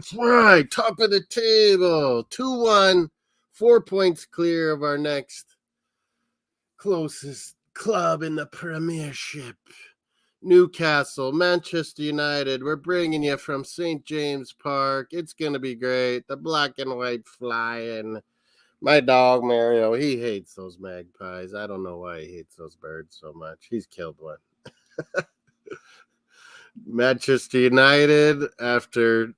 That's right. Top of the table. 2-1. 4 points clear of our next closest club in the Premiership. Newcastle, Manchester United. We're bringing you from St. James Park. It's going to be great. The black and white flying. My dog, Mario, he hates those magpies. I don't know why he hates those birds so much. He's killed one. Manchester United, after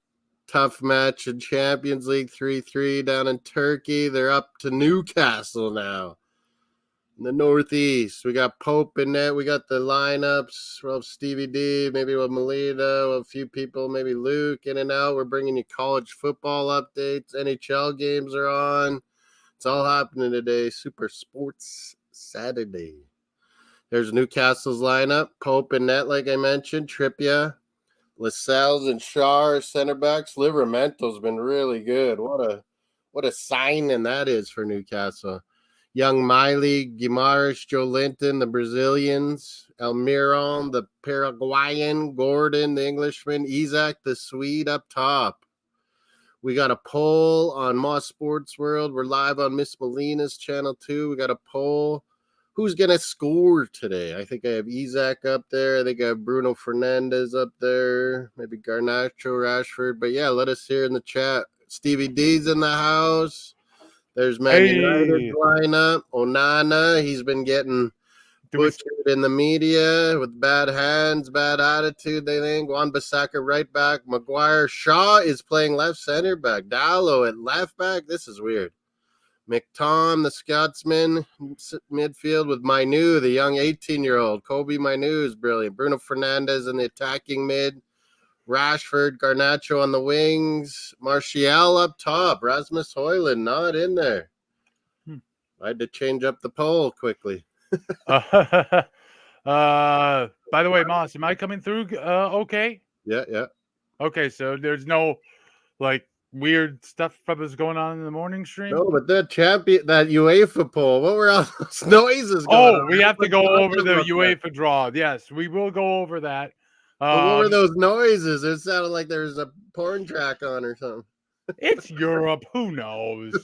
tough match in Champions League 3-3 down in Turkey, they're up to Newcastle now. In the Northeast, we got Pope in net. We got the lineups. Well, Stevie D, maybe with Melina, a few people, maybe Luke in and out. We're bringing you college football updates. NHL games are on. It's all happening today. Super Sports Saturday. There's Newcastle's lineup. Pope in net, like I mentioned. Trippier, Lascelles, and Shaw center backs. Livermento's been really good. What a signing that is for Newcastle. Young Miley, Guimaraes, Joe Linton, the Brazilians, Almiron, the Paraguayan, Gordon, the Englishman, Isaac, the Swede up top. We got a poll on Mossdsports World. We're live on Miss Molina's channel too. We got a poll. Who's going to score today? I think I have Isaac up there. I think I have Bruno Fernandes up there. Maybe Garnacho, Rashford. But yeah, let us hear in the chat. Stevie D's in the house. There's Man United lineup. Onana, he's been getting butchered in the media with bad hands, bad attitude, they think. Wan-Bissaka right back. Maguire. Shaw is playing left center back. Dallo at left back. This is weird. McTom, the Scotsman, midfield with Mainu, the young 18-year-old. Kobe Mainu is brilliant. Bruno Fernandes in the attacking mid. Rashford, Garnacho on the wings. Martial up top. Rasmus Højlund not in there. I had to change up the poll quickly. By the way, Moss, am I coming through okay? Yeah. Okay, so there's no, weird stuff probably going on in the morning stream? No, but that UEFA poll, what were all those noises going on? We have to go over the UEFA draw. Yes, we will go over that. But what were those noises? It sounded like there was a porn track on or something. It's Europe. Who knows?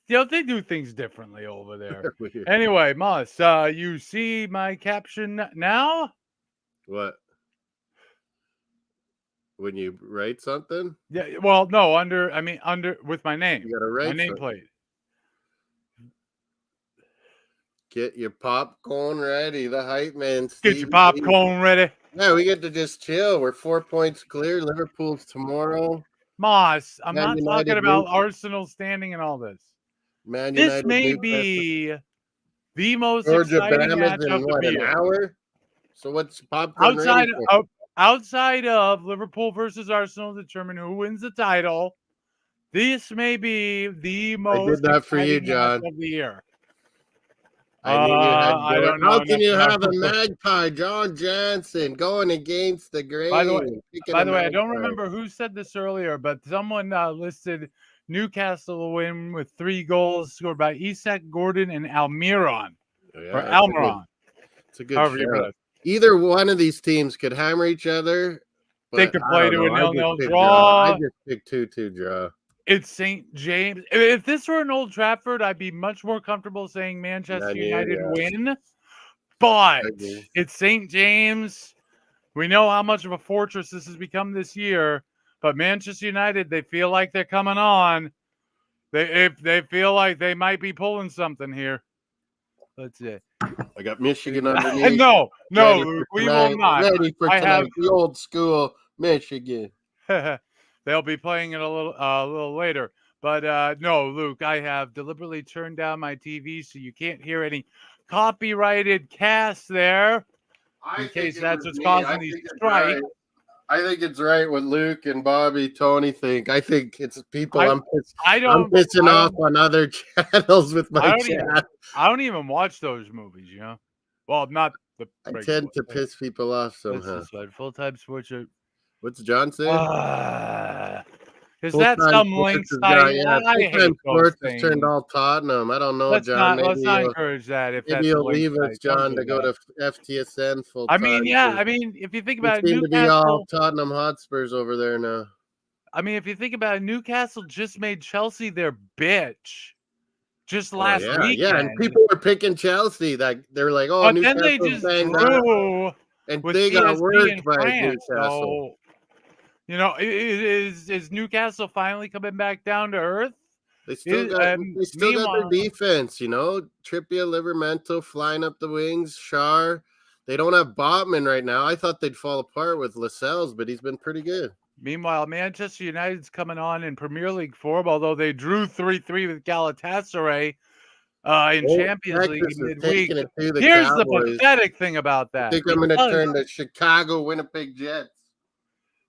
They do things differently over there. Anyway, Moss, you see my caption now? What? When you write something? Yeah, well, no, under with my name. You gotta write my nameplate. Get your popcorn ready. The hype man. Steve, get your popcorn ready. Yeah, we get to just chill. We're 4 points clear. Liverpool's tomorrow. Moss, I'm not talking about Arsenal standing and all this. Man this United may be the most exciting match of the year. An hour? So what's popcorn outside of Liverpool versus Arsenal to determine who wins the title? This may be the most exciting match of the year. I don't know. How can you have a magpie, John Jansen, going against the grain? By the way, I don't remember who said this earlier, but someone listed Newcastle win with 3 goals scored by Isak, Gordon, and Almiron. Almiron. It's a good show. Either one of these teams could hammer each other. They could play to a 0-0 draw. I just picked 2-2 draw. It's St. James. If this were an Old Trafford, I'd be much more comfortable saying Manchester United win. But it's St. James. We know how much of a fortress this has become this year. But Manchester United, they feel like they're coming on. They feel like they might be pulling something here. Let's see. I got Michigan underneath. No, we will not. Ready for tonight, the old school Michigan. They'll be playing it a little later. But no, Luke, I have deliberately turned down my TV so you can't hear any copyrighted casts there. In case that's what's causing these strikes. I think it's right what Luke and Bobby, Tony think. I think it's people I'm pissing off on other channels with my chat. I don't even watch those movies, you know. Well, not the. I tend to piss people off somehow. Full-time sports. What's John saying? Is that some link site? I hate those Sports has things. turned all Tottenham. I don't know, Let's John. let's not encourage that. If maybe that's you'll a link leave us, site, John, to go to FTSN full I time. mean, yeah. I mean, if you think about it, seem to be all Newcastle. Tottenham Hotspurs over there now. I mean, if you think about it, Newcastle just made Chelsea their bitch just last weekend. Yeah, and people were picking Chelsea. Like they're like, "Oh, but Newcastle then they just banged drew up," and with they got PSV worked in by France. Newcastle. So, you know, is Newcastle finally coming back down to earth? They still got their defense, you know. Trippier, Livramento flying up the wings. Schär. They don't have Botman right now. I thought they'd fall apart with Lascelles, but he's been pretty good. Meanwhile, Manchester United's coming on in Premier League form, although they drew 3-3 with Galatasaray in Champions League midweek. Here's the pathetic thing about that. I think I'm going to turn to Chicago Winnipeg Jets.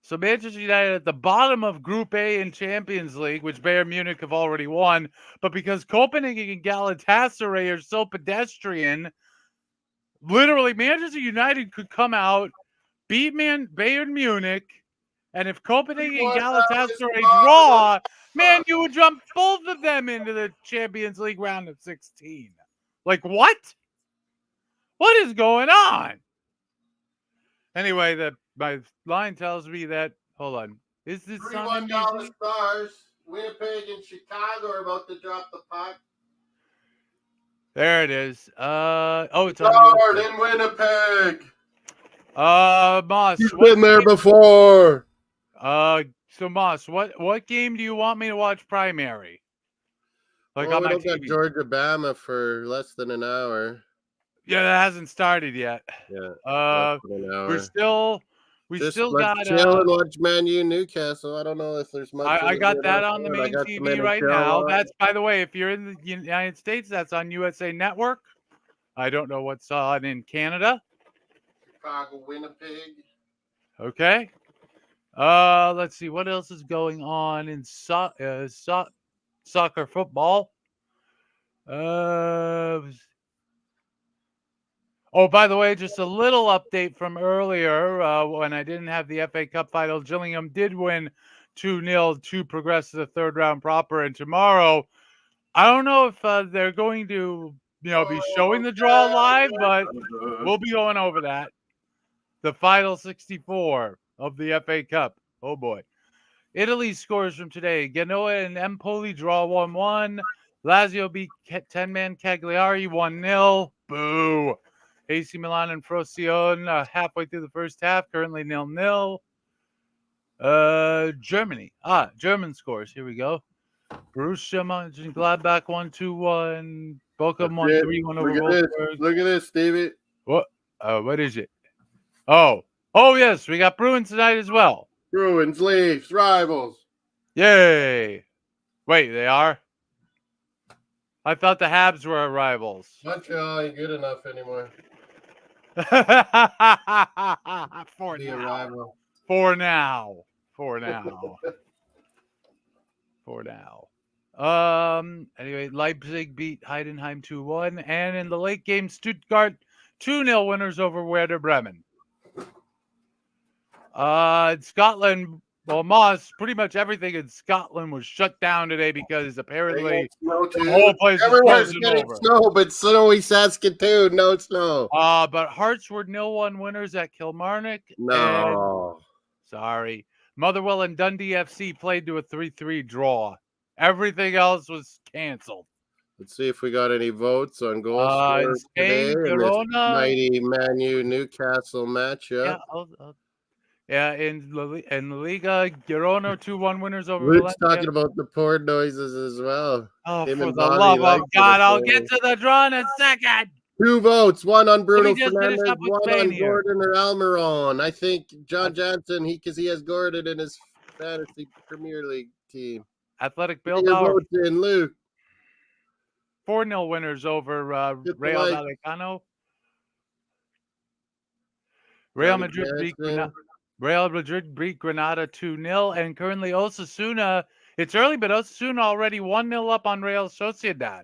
So Manchester United at the bottom of Group A in Champions League, which Bayern Munich have already won, but because Copenhagen and Galatasaray are so pedestrian, literally Manchester United could come out, beat Bayern Munich, and if Copenhagen and Galatasaray draw, man, you would jump both of them into the Champions League round of 16. Like, what? What is going on? Anyway, my line tells me that, hold on, is this $31 stars? Winnipeg and Chicago are about to drop the puck. There it is. It's on Start in Winnipeg. Moss. You've been there before. So Moss, what game do you want me to watch primary? Like on my TV? Got Georgia Bama for less than an hour. Yeah, that hasn't started yet. Yeah. We still got chill and watch Man U Newcastle. I don't know if there's much. I got that on the main TV right now. That's, by the way, if you're in the United States, that's on USA Network. I don't know what's on in Canada. Chicago, Winnipeg. Okay. Let's see what else is going on in soccer football. Oh, by the way, just a little update from earlier when I didn't have the FA Cup final. Gillingham did win 2-0 to progress to the third round proper. And tomorrow, I don't know if they're going to, be showing the draw live, but we'll be going over that. The final 64 of the FA Cup. Oh, boy. Italy scores from today. Genoa and Empoli draw 1-1. Lazio beat 10-man Cagliari 1-0. Boo. AC Milan and Frosinone halfway through the first half, currently 0-0. Germany. German scores. Here we go. Borussia Mönchengladbach 1-2-1. Bochum 1-3-1 over Wolfsburg. Look at this, Stevie. What? What is it? Oh yes, we got Bruins tonight as well. Bruins, Leafs, rivals. Yay! Wait, they are? I thought the Habs were our rivals. Montreal ain't good enough anymore. For now. Anyway, Leipzig beat Heidenheim 2-1, and in the late game, Stuttgart 2-0 winners over Werder Bremen. Scotland, well, Moss, pretty much everything in Scotland was shut down today because apparently the whole place everyone's getting snow, but snowy Saskatoon, no snow. But Hearts were 0-1 winners at Kilmarnock. No. Sorry. Motherwell and Dundee FC played to a 3-3 draw. Everything else was canceled. Let's see if we got any votes on goal scorers today in this mighty Man U Newcastle matchup. Yeah, in La Liga, Girona 2-1 winners over Luke's talking about the porn noises as well. Oh, for the love of God, I'll get to the draw in a second. 2 votes, one on Bruno Fernandes, one on Gordon or Almiron. I think John Johnson, because he has Gordon in his fantasy Premier League team. Athletic Bilbao. In Luke. 4-0 winners over Real Vallecano. Real Madrid beat Granada 2-0, and currently Osasuna. It's early, but Osasuna already 1-0 up on Real Sociedad.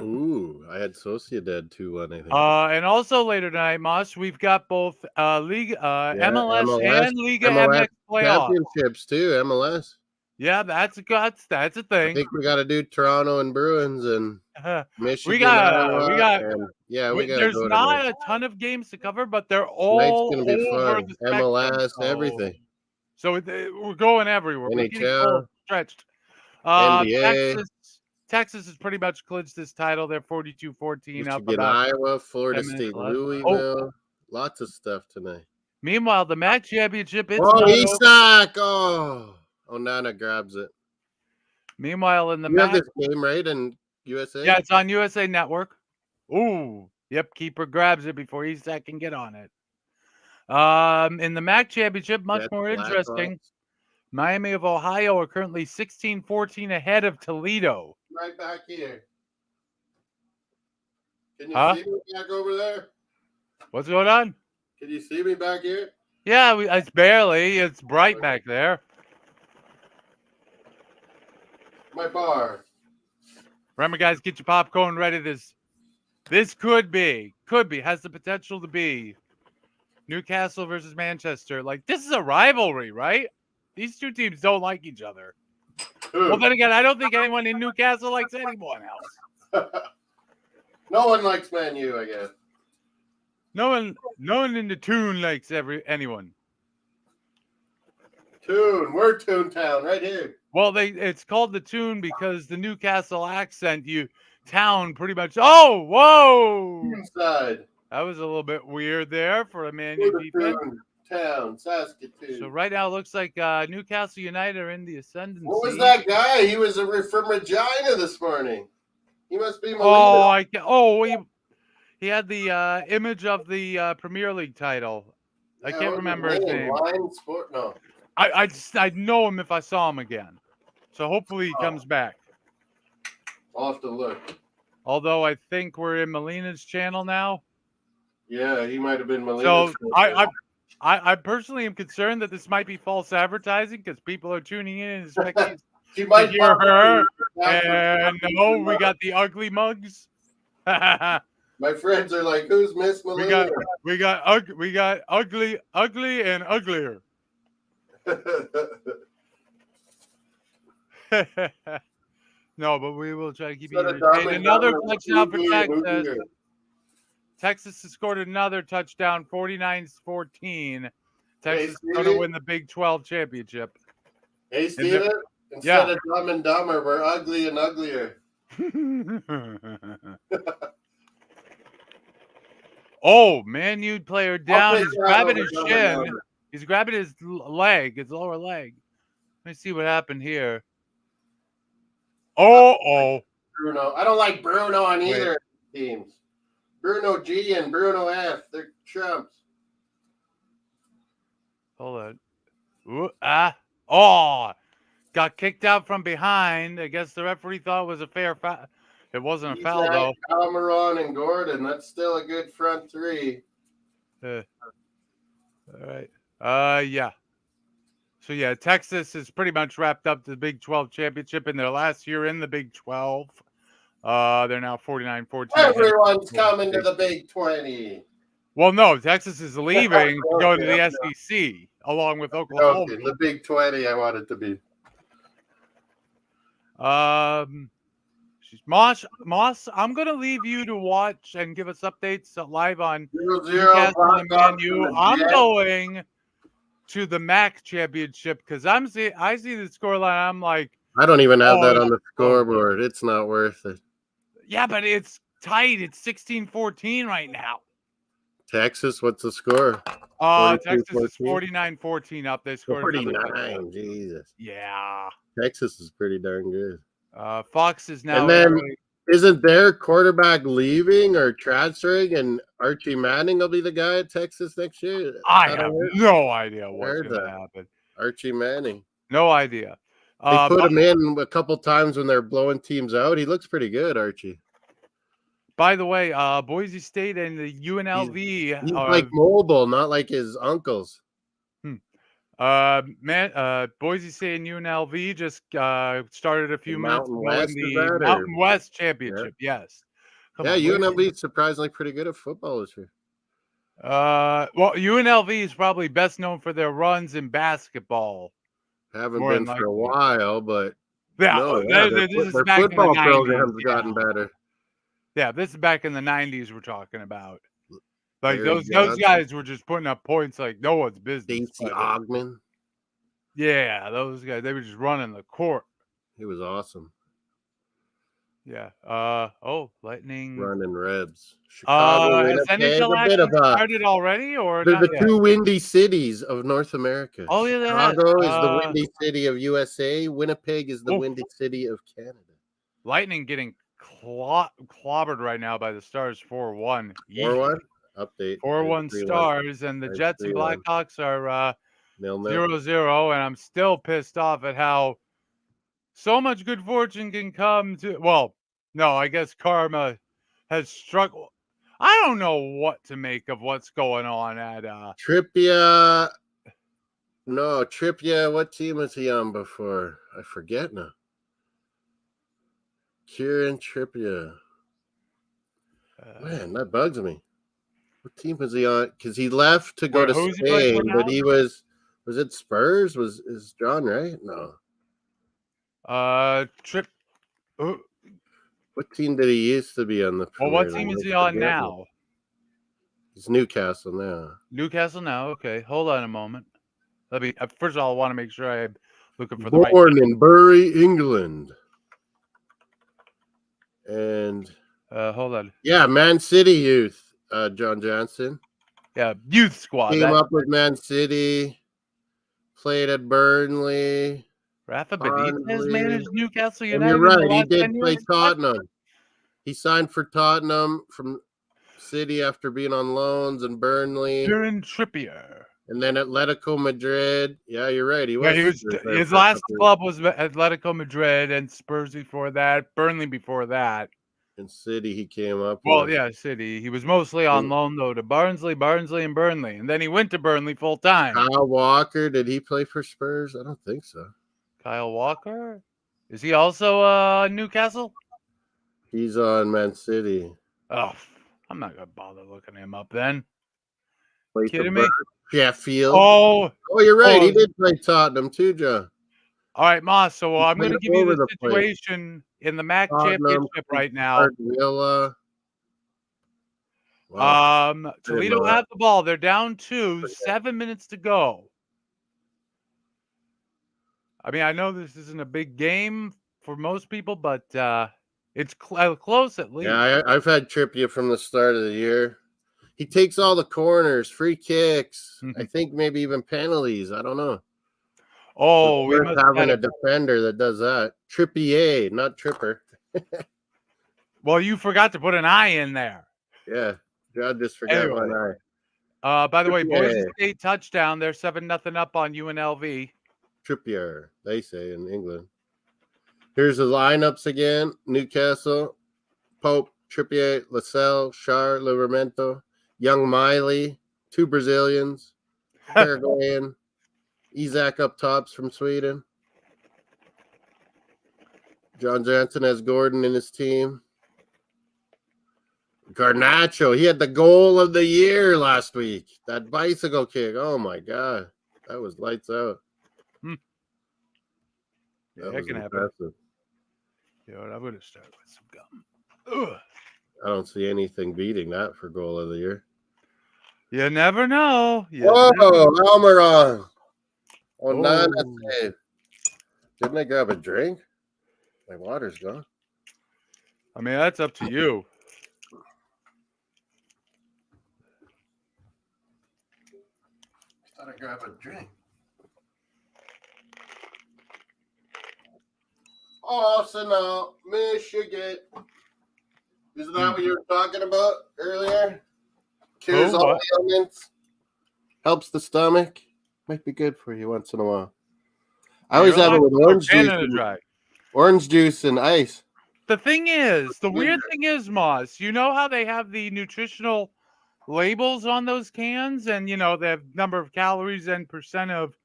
Ooh, I had Sociedad 2-1, I think. And also later tonight, Moss, we've got both MLS and Liga MX playoffs. Championships too, MLS. Yeah, that's a thing. I think we got to do Toronto and Bruins and Michigan. we got there's go not tonight. a ton of games to cover, but they're Tonight's all gonna be over fun. the spectrum. MLS, everything. So we're going everywhere. We're getting NHL, stretched. NBA, Texas has pretty much clinched this title. They're 42-14 up Michigan, about Iowa, Florida 10 minutes State, left. Louisville. Lots of stuff tonight. Meanwhile, the MAC championship, it's Oh, not Isak! Oh, Onana grabs it. Meanwhile, in the You have MAC, this game, right, in USA? yeah, it's on USA Network. Ooh, yep, keeper grabs it before Isak can get on it. In the MAC championship, much more interesting. Miami of Ohio are currently 16-14 ahead of Toledo. Right back here. Can you see me back over there? What's going on? Can you see me back here? Yeah, it's barely. It's bright back there. My bar. Remember, guys, get your popcorn ready. This could be, has the potential to be Newcastle versus Manchester. Like, this is a rivalry, right? These two teams don't like each other. Well, then again, I don't think anyone in Newcastle likes anyone else. No one likes Man U, I guess. No one in the Toon likes anyone. Toon, we're Toontown right here. Well, it's called the Toon because the Newcastle accent, town pretty much. Oh, whoa! Inside. That was a little bit weird there for a Man U defense. Town, Saskatoon. So right now it looks like Newcastle United are in the ascendancy. What was that guy? He was from Regina this morning. He must be Molina. He had the image of the Premier League title. I can't remember his name. No. I'd know him if I saw him again. So hopefully he comes back. I'll have to look. Although I think we're in Molina's channel now. Yeah, he might have been Molina's. So I personally am concerned that this might be false advertising because people are tuning in and expecting to hear her. And no, we got the ugly mugs. My friends are like, "Who's Miss Molina?" We got ugly, and uglier. No, but we will try to keep you entertained. Another touchdown for Texas. Texas has scored another touchdown, 49-14. Texas is going to win the Big 12 championship. Hey, Steven, instead of Dumb and Dumber, we're ugly and uglier. Oh, Man U player down. He's grabbing his shin. He's grabbing his leg, his lower leg. Let me see what happened here. Oh. Bruno. I don't like Bruno on either teams. Bruno G and Bruno F. They're chumps. Hold on. Oh. Got kicked out from behind. I guess the referee thought it was a fair foul. It wasn't a foul, though. Almiron and Gordon. That's still a good front three. All right. Yeah. So, yeah, Texas has pretty much wrapped up the Big 12 championship in their last year in the Big 12. They're now 49-14. Everyone's coming to the Big 20. Well, no, Texas is leaving to go to the SEC along with Oklahoma. Okay, the Big 20 I want it to be. Moss, I'm going to leave you to watch and give us updates live on 0-0, Newcastle and Man U. I'm going to the MAC championship because I see the scoreline. I'm like, I don't even have that on the scoreboard. It's not worth it. Yeah, but it's tight. It's 16-14 right now. Texas, what's the score? Texas is 49-14 up. They scored 49. Jesus. Yeah. Texas is pretty darn good. Fox is now. And then isn't their quarterback leaving or transferring, and Archie Manning will be the guy at Texas next year? I have no idea what's going to happen. Archie Manning. No idea. They put him in a couple times when they're blowing teams out. He looks pretty good, Archie. By the way, Boise State and the UNLV. He's like mobile, not like his uncles. Boise State and UNLV just started a few minutes ago in the Mountain West Championship. Yeah. Yes. UNLV is surprisingly pretty good at football this year. Well, UNLV is probably best known for their runs in basketball. Haven't More been than for a likely. while, but Yeah, their, this is their back in the football 90s. programs have Yeah. gotten better. Yeah, this is back in the 90s we're talking about. Like, Larry those Johnson, guys were just putting up points like no one's business. Stacey Ogman. Yeah, those guys, they were just running the court. He was awesome. Yeah. Lightning. Running Rebs. Chicago, Has Winnipeg, NHL a bit of action a... started already or They're not the yet? two windy cities of North America. Oh, yeah, Chicago is the windy city of USA. Winnipeg is the windy city of Canada. Lightning getting clobbered right now by the Stars 4-1. 4-1? Update. 4-1 Stars, and the Jets and Blackhawks are 0-0, and I'm still pissed off at how so much good fortune can come to... Well, no, I guess karma has struck... I don't know what to make of what's going on at... Trippier. No, Trippier. What team was he on before? I forget now. Kieran Trippier. Man, that bugs me. What team was he on? Because he left to go to Spain, but he was it Spurs? Is John right? No. What team did he used to be on the Premier Well, what team is he on now? He's Newcastle now. Newcastle now. Okay, hold on a moment. Let me. First of all, I want to make sure I'm looking for the right. Born in Bury, England, and hold on. Yeah, Man City youth. John Johnson. Yeah, youth squad. Came up with Man City. Played at Burnley. Rafa Benitez managed Newcastle United. And you're right. He did play Tottenham. He signed for Tottenham from City after being on loans in Burnley. Kieran Trippier. And then Atletico Madrid. Yeah, you're right. He was his last club was Atletico Madrid, and Spurs before that, Burnley before that. In City, he came up. Well, yeah, City. He was mostly on loan though to Barnsley, and Burnley, and then he went to Burnley full time. Kyle Walker, did he play for Spurs? I don't think so. Kyle Walker, is he also Newcastle? He's on Man City. Oh, I'm not gonna bother looking him up then. Kidding me? Sheffield. Oh, you're right. He did play Tottenham too, John. All right, Moss. So I'm going to give you the situation in the MAC Championship right now. Villa. Wow. Toledo had the ball. They're down 2, 7 minutes to go. I mean, I know this isn't a big game for most people, but it's close at least. Yeah, I've had Trippier from the start of the year. He takes all the corners, free kicks. I think maybe even penalties. I don't know. Oh, we must having a defender that does that. Trippier, not Tripper. Well, you forgot to put an I in there. Yeah, John just forgot one I. By the way, Boise State touchdown. They're 7-0 up on UNLV. Trippier, they say in England. Here's the lineups again: Newcastle, Pope, Trippier, Lascelles, Char, Livramento, Young Miley, 2 Brazilians, Paraguayan, Isaac up tops from Sweden. John Johnson has Gordon in his team. Garnacho, he had the goal of the year last week. That bicycle kick. Oh my God. That was lights out. That was impressive. You know what? I'm going to start with some gum. Ugh. I don't see anything beating that for goal of the year. You never know. Almiron. Nana save. Didn't I grab a drink? My water's gone. I mean, that's up to you. I thought I grabbed a drink. Arsenal, Michigan. Isn't that what you were talking about earlier? Cures all ailments. Helps the stomach. Might be good for you once in a while. I always have it with orange juice. Orange juice and ice. The thing is, the weird thing is, Moss, you know how they have the nutritional labels on those cans, and you know they have number of calories and percent of,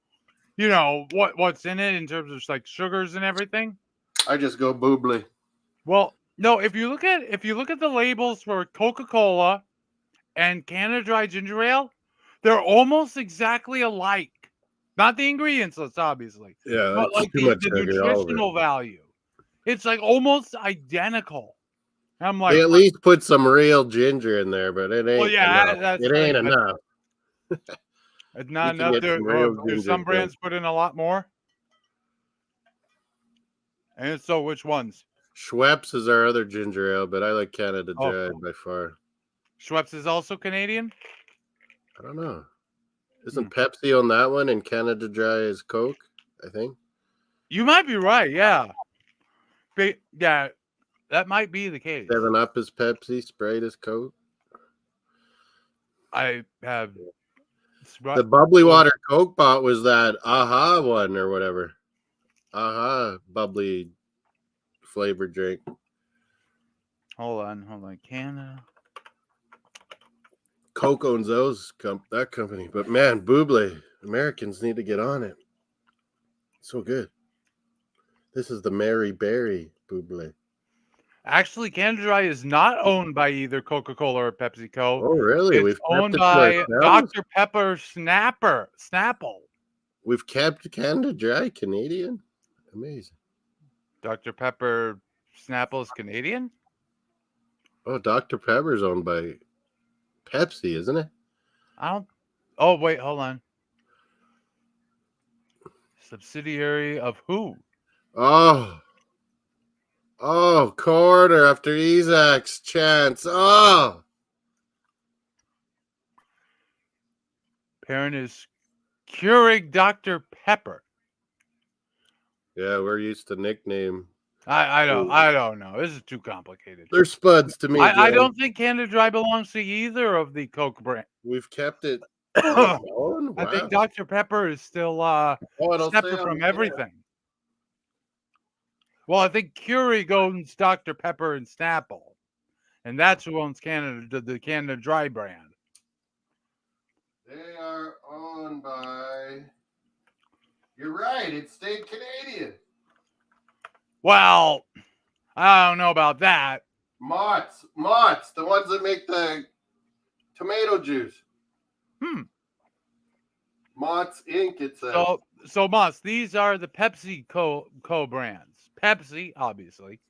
you know, what's in it in terms of like sugars and everything. I just go boobly. Well, no, if you look at the labels for Coca-Cola and Canada Dry Ginger Ale, they're almost exactly alike. Not the ingredients list, obviously. Yeah, but like the nutritional value. It's like almost identical. I'm like, they at least put some real ginger in there, but it ain't enough. It ain't enough. It's not enough. Do some brands put in a lot more? And so, which ones? Schweppes is our other ginger ale, but I like Canada Dry by far. Schweppes is also Canadian? I don't know. Isn't Pepsi on that one and Canada Dry is Coke, I think? You might be right, yeah. But, yeah, that might be the case. 7-Up is Pepsi, Sprite is Coke. I have... The bubbly water Coke bot was that Aha one or whatever. Aha bubbly flavored drink. Hold on. Canada. Coke owns that company. But man, Buble, Americans need to get on it. It's so good. This is the Mary Berry Buble. Actually, Canada Dry is not owned by either Coca-Cola or PepsiCo. Oh, really? It's owned by Dr. Pepper Snapple. We've kept Canada Dry Canadian? Amazing. Dr. Pepper Snapple is Canadian? Oh, Dr. Pepper's owned by Pepsi, isn't it? Oh, wait, hold on. Subsidiary of who? Oh, quarter after Isaac's chance. Oh. Parent is Keurig Dr. Pepper. Yeah, we're used to nickname. I don't know. This is too complicated. They're spuds to me. I don't think Canada Dry belongs to either of the Coke brand. We've kept it. Wow. I think Dr. Pepper is still separate from everything. Well, I think Keurig owns Dr. Pepper and Snapple, and that's who owns the Canada Dry brand. They are owned by. You're right. It stayed Canadian. Well, I don't know about that. Mott's, the ones that make the tomato juice. Mott's Inc. It says. So Mott's, these are the PepsiCo brands. Pepsi, obviously.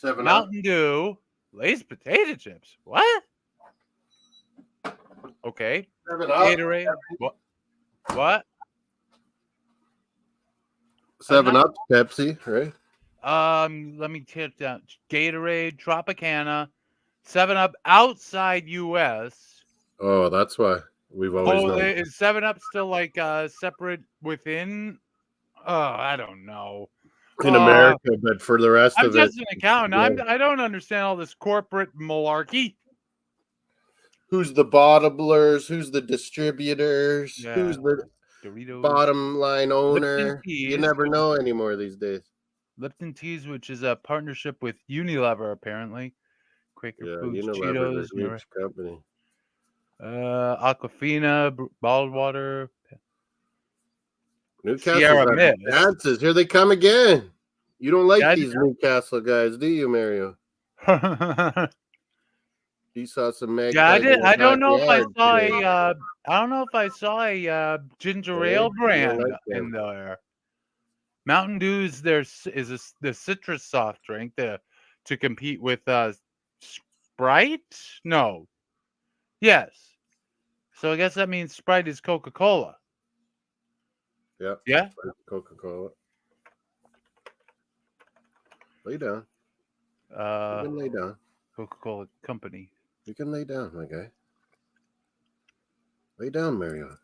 7-Up. Mountain Dew, Lay's potato chips. What? Okay. 7-Up. Gatorade. What? 7-Up, Pepsi, right? Let me tip down. Gatorade, Tropicana, 7-Up outside U.S. Oh, that's why we've always known. Is 7-Up still like separate within? I don't know. In America, but for the rest of it. I'm just an accountant. I don't understand all this corporate malarkey. Who's the bottlers? Who's the distributors? Yeah. Who's the Doritos. Bottom line owner? You never know anymore these days. Lipton Teas, which is a partnership with Unilever, apparently. Quaker Foods, Unilever is a huge company. Aquafina, bottled water. Newcastle chances. Here they come again. You don't like these Newcastle guys, do you, Mario? You saw some Meg. Yeah, I did. I don't know if I saw a ginger ale brand in there. Mountain Dew is the citrus soft drink to compete with Sprite. No. Yes. So I guess that means Sprite is Coca-Cola. Yeah. Yeah. Coca-Cola. Lay down. You can lay down. Coca-Cola Company. You can lay down, my guy. Lay down, Mario.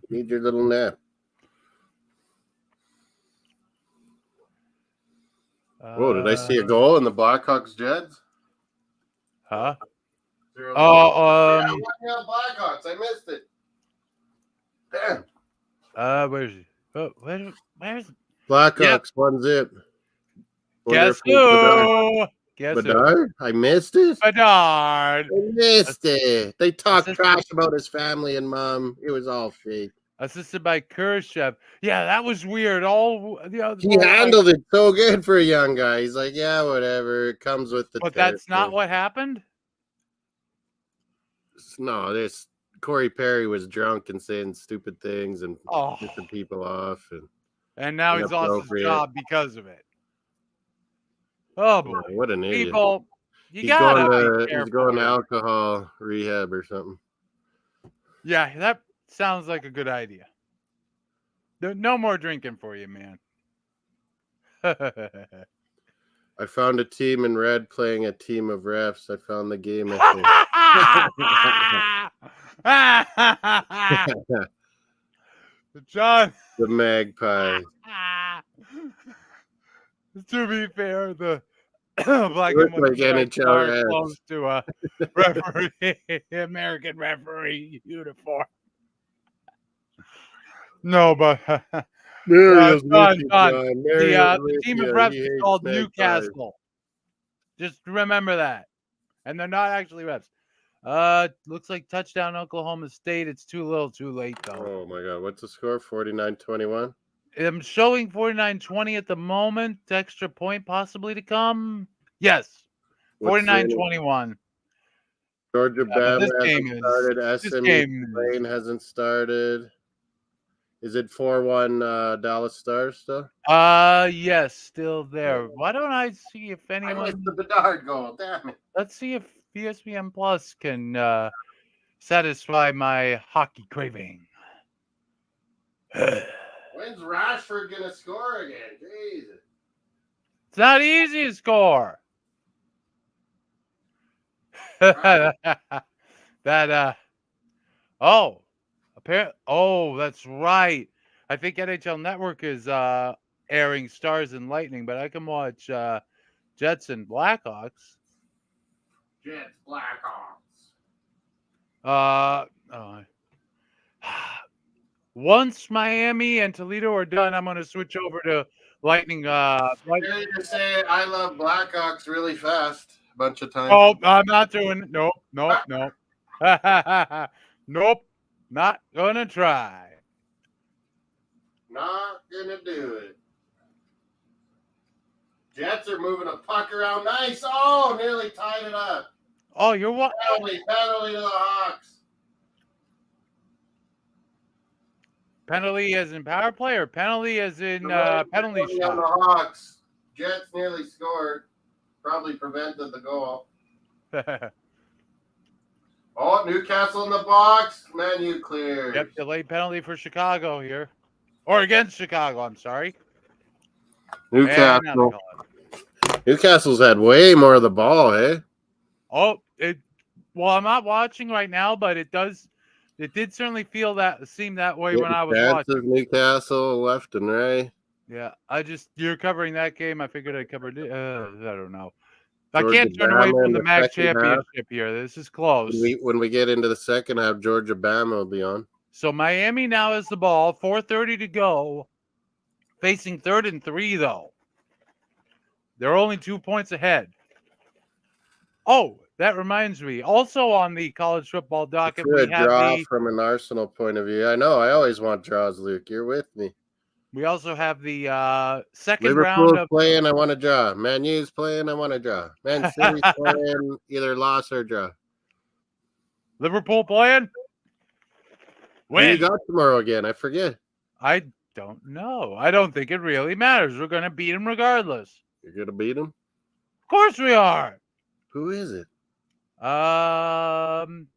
Need your little nap. Whoa, did I see a goal in the Blackhawks Jets? Huh? Blackhawks. I missed it. Damn. Where's he? Oh, where's Blackhawks 1-0. Guess who? Bedard? I missed it? Bedard. I missed it. They talked trash about his family and mom. It was all fake. Assisted by Khrushchev. Yeah, that was weird. He handled it so good for a young guy. He's like, yeah, whatever. It comes with the But that's not what happened? No, Corey Perry was drunk and saying stupid things and pissing people off. And now he's lost his job because of it. Oh, boy. Yeah, what an idiot. People, he's going to alcohol rehab or something. Yeah, that sounds like a good idea. No more drinking for you, man. I found a team in red playing a team of refs. I found the game. John. The Magpies. To be fair, the black and white are close to a referee, American referee uniform. No, but the team of refs is called Newcastle. Just remember that. And they're not actually refs. Looks like touchdown Oklahoma State. It's too little too late, though. Oh, my God. What's the score? 49-21? I'm showing 49-20 at the moment. Extra point possibly to come. Yes. 49-21. Georgia Bama hasn't started. SMU Lane hasn't started. Is it 4-1 Dallas Stars still? Yes, still there. Why don't I see if anyone... I missed the Bedard goal. Damn it. Let's see if ESPN Plus can satisfy my hockey craving. When's Rashford going to score again? Jesus. It's not easy to score. That's right. I think NHL Network is airing Stars and Lightning, but I can watch Jets and Blackhawks. Jets, Blackhawks. Once Miami and Toledo are done, I'm going to switch over to Lightning. You just say I love Blackhawks really fast a bunch of times. Oh, I'm not doing it. Nope. Nope. Not going to try. Not going to do it. Jets are moving a puck around. Nice. Oh, nearly tied it up. Oh, you're what? Penalty to the Hawks. Penalty as in power play or penalty as in penalty shot? On the Hawks. Jets nearly scored. Probably prevented the goal. Oh, Newcastle in the box. Menu clear. Yep, delayed penalty for Chicago here. Or against Chicago, I'm sorry. Newcastle. Newcastle's had way more of the ball, eh? Oh, I'm not watching right now, but it did certainly seem that way when I was watching. Newcastle left and right. Yeah, you're covering that game. I figured I covered it. I don't know. I can't turn away from the MAC championship here. This is close. When we get into the second half, Georgia Bama will be on. So Miami now has the ball. 4:30 to go. Facing 3rd and 3, though. They're only 2 points ahead. Oh, that reminds me. Also on the college football docket, we have draw from an Arsenal point of view. I know. I always want draws, Luke. You're with me. We also have the second Liverpool's round of playing. I want to draw. Man U's playing. I want to draw. Man City's playing. Either loss or draw. Liverpool playing. Who you got tomorrow again? I forget. I don't know. I don't think it really matters. We're going to beat them regardless. You're going to beat them? Of course we are. Who is it? Fulham.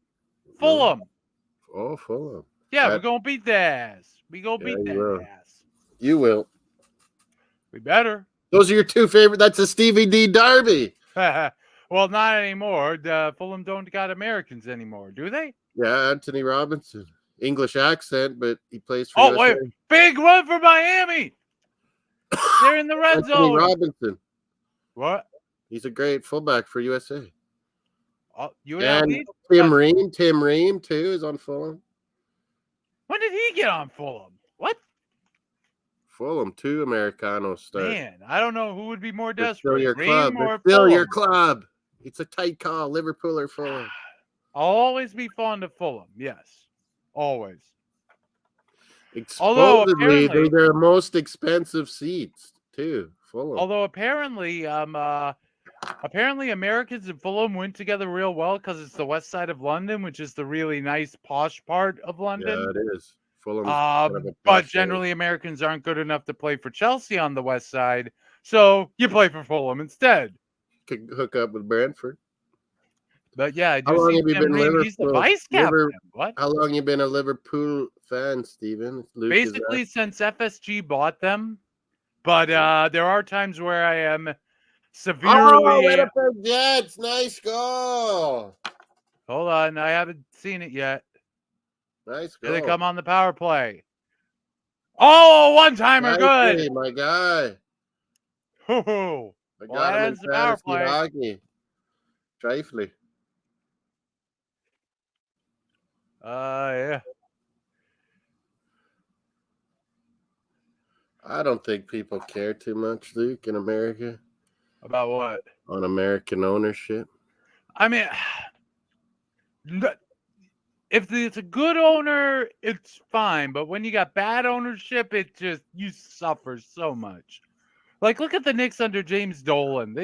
Oh, Fulham. Yeah, we're going to beat their ass. We going to beat their ass. You will. We better. Those are your two favorite. That's a Stevie D derby. Well, not anymore. Fulham don't got Americans anymore, do they? Yeah, Anthony Robinson. English accent, but he plays for USA. Wait. Big run for Miami. They're in the red zone. Robinson. What? He's a great fullback for USA. And Tim Ream, too, is on Fulham. When did he get on Fulham? What? Fulham, 2 Americanos start. Man, I don't know who would be more desperate. Still your club. It's a tight call, Liverpool or Fulham. I'll always be fond of Fulham, yes. Always. Supposedly, they're their most expensive seats, too. Fulham. Although apparently, Apparently, Americans and Fulham went together real well because it's the west side of London, which is the really nice, posh part of London. Yeah, it is. Fulham's kind of a But posh generally, Americans aren't good enough to play for Chelsea on the west side, so you play for Fulham instead. Could hook up with Brentford. But yeah, I do How long see have you Tim been Ream. He's the vice captain. What? How long you been a Liverpool fan, Stephen? Luke, basically since FSG bought them. But there are times where I am severely. Winnipeg Jets, nice goal. Hold on, I haven't seen it yet. Nice goal. Here they come on the power play. Oh, one-timer, good. My guy. Hoo-hoo. I got him in the power fantasy play. hockey. Trifly. Yeah. I don't think people care too much, Luke, in America. About what? On American ownership. I mean, if it's a good owner, it's fine. But when you got bad ownership, you suffer so much. Like, look at the Knicks under James Dolan.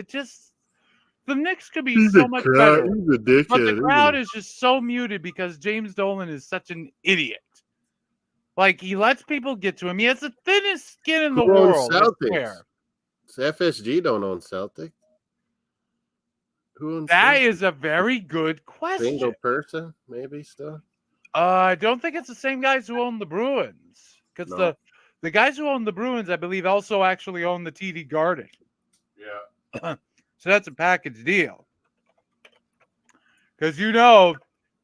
The Knicks could be so much better. He's a dickhead, but the crowd is just so muted because James Dolan is such an idiot. Like, he lets people get to him. He has the thinnest skin in the world. Celtics? FSG don't own Celtic. Who owns that? Celtic? Is a very good question. Single person, maybe still. I don't think it's the same guys who own the Bruins. Because the guys who own the Bruins, I believe, also actually own the TD Garden. Yeah. So that's a package deal. Because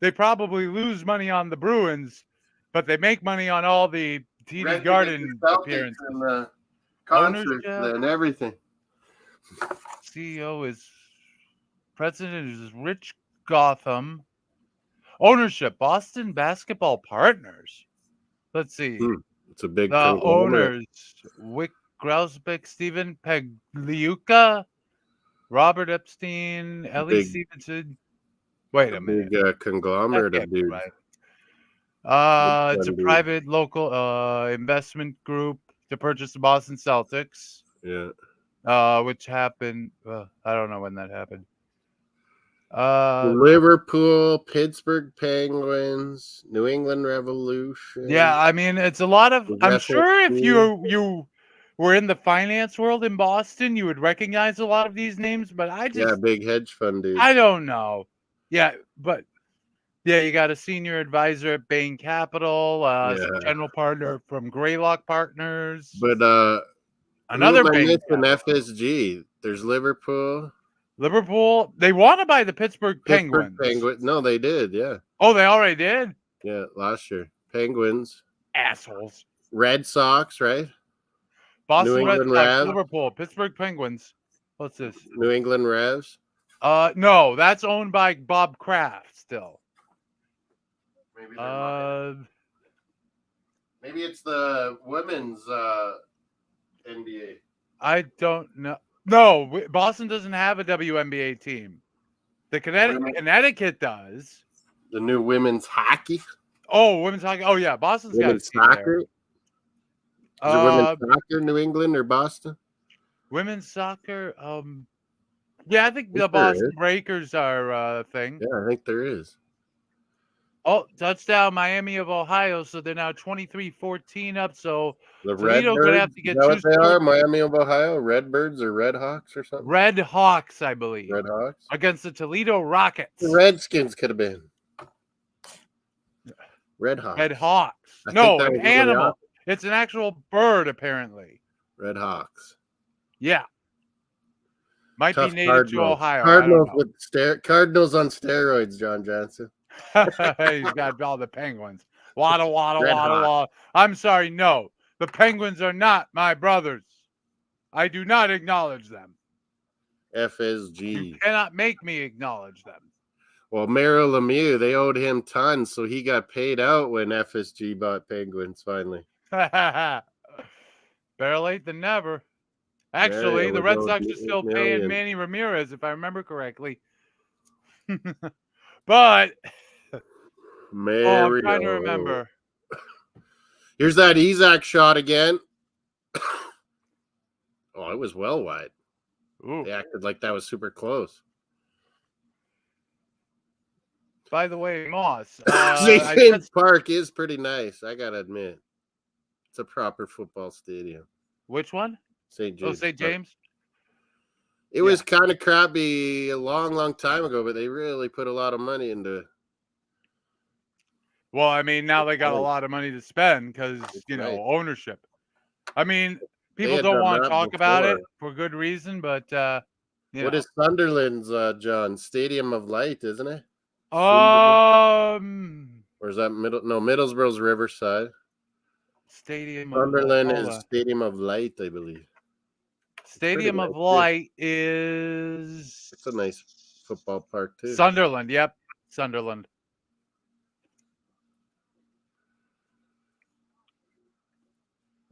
they probably lose money on the Bruins, but they make money on all the TD Garden appearances. And the concerts and everything. President is Rich Gotham. Ownership, Boston Basketball Partners. Let's see. It's a big owners, Wick Grousbeck, Stephen Pagliuca, Robert Epstein, Ellie Stevenson. Wait a minute. Big conglomerate of dudes. Right. It's a private local investment group to purchase the Boston Celtics. Yeah. Which happened. I don't know when that happened. Liverpool, Pittsburgh Penguins, New England Revolution. Yeah, I mean, it's a lot of. I'm sure if you were in the finance world in Boston, you would recognize a lot of these names. But big hedge fund dude. I don't know. Yeah, but you got a senior advisor at Bain Capital, general partner from Greylock Partners. But another Bain FSG. There's Liverpool. They want to buy the Pittsburgh Penguins. No, they did, yeah. Oh, they already did? Yeah, last year. Penguins. Assholes. Red Sox, right? Boston Red Sox, Liverpool, Pittsburgh Penguins. What's this? New England Revs? No, that's owned by Bob Kraft still. Maybe it's the women's NBA. I don't know. No, Boston doesn't have a WNBA team. The Connecticut does. The new women's hockey. Oh, women's hockey. Oh yeah, Boston's women's got a team soccer. There. Is it women's soccer, New England or Boston? Women's soccer. Yeah, I think the Boston Breakers are a thing. Yeah, I think there is. Oh, touchdown, Miami of Ohio. So they're now 23-14 up. So the Toledo's going to have to get two. What they are, Miami of Ohio, Redbirds or Red Hawks or something? Red Hawks, I believe. Red Hawks? Against the Toledo Rockets. The Redskins could have been. Red Hawks. Red Hawks. No, an animal. It's an actual bird, apparently. Red Hawks. Yeah. Might be native to Ohio. Cardinals on steroids, John Johnson. He's got all the Penguins. Waddle. I'm sorry, no. The Penguins are not my brothers. I do not acknowledge them. FSG. You cannot make me acknowledge them. Well, Merrill Lemieux, they owed him tons, so he got paid out when FSG bought Penguins finally. Better late than never. Actually, the Red Sox are still paying Manny Ramirez, if I remember correctly. But I'm trying to remember. Here's that Isaac shot again. Oh, it was well wide. Ooh. They acted like that was super close. By the way, Moss, St. James Park is pretty nice, I gotta admit. It's a proper football stadium. Which one? St. James. St. James. It was kind of crappy a long time ago, but they really put a lot of money into it. Well, I mean, now they got a lot of money to spend because, ownership. I mean, people don't want to talk about it for good reason, but, What is Sunderland's, John? Stadium of Light, isn't it? Or is that Middlesbrough's Riverside. Stadium Sunderland is Stadium of Light, I believe. Stadium of Light is... It's a nice football park, too. Sunderland, yep. Sunderland.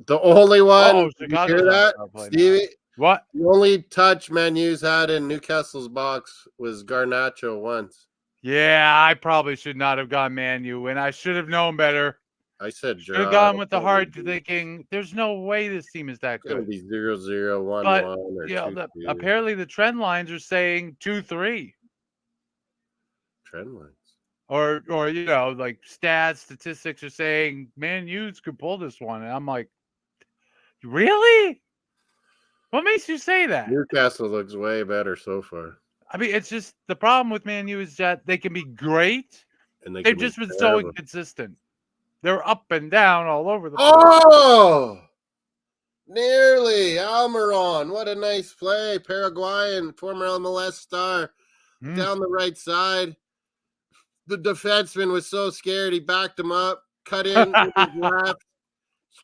The only one, you hear that, Stevie? What? The only touch Man U's had in Newcastle's box was Garnacho once. Yeah, I probably should not have gone Man U, and I should have known better. I said should have gone with the heart, thinking there's no way this team is that good. It's going to be 0-0, 1-1, or 2-2. Apparently the trend lines are saying 2-3. Trend lines. Or like statistics are saying Man U's could pull this one, and I'm like, really? What makes you say that? Newcastle looks way better so far. I mean, it's just the problem with Man U is that they can be great, and they've just been so inconsistent. They're up and down all over the place. Oh! Nearly. Almiron. What a nice play. Paraguayan, former MLS star. Down the right side. The defenseman was so scared. He backed him up. Cut in with his left.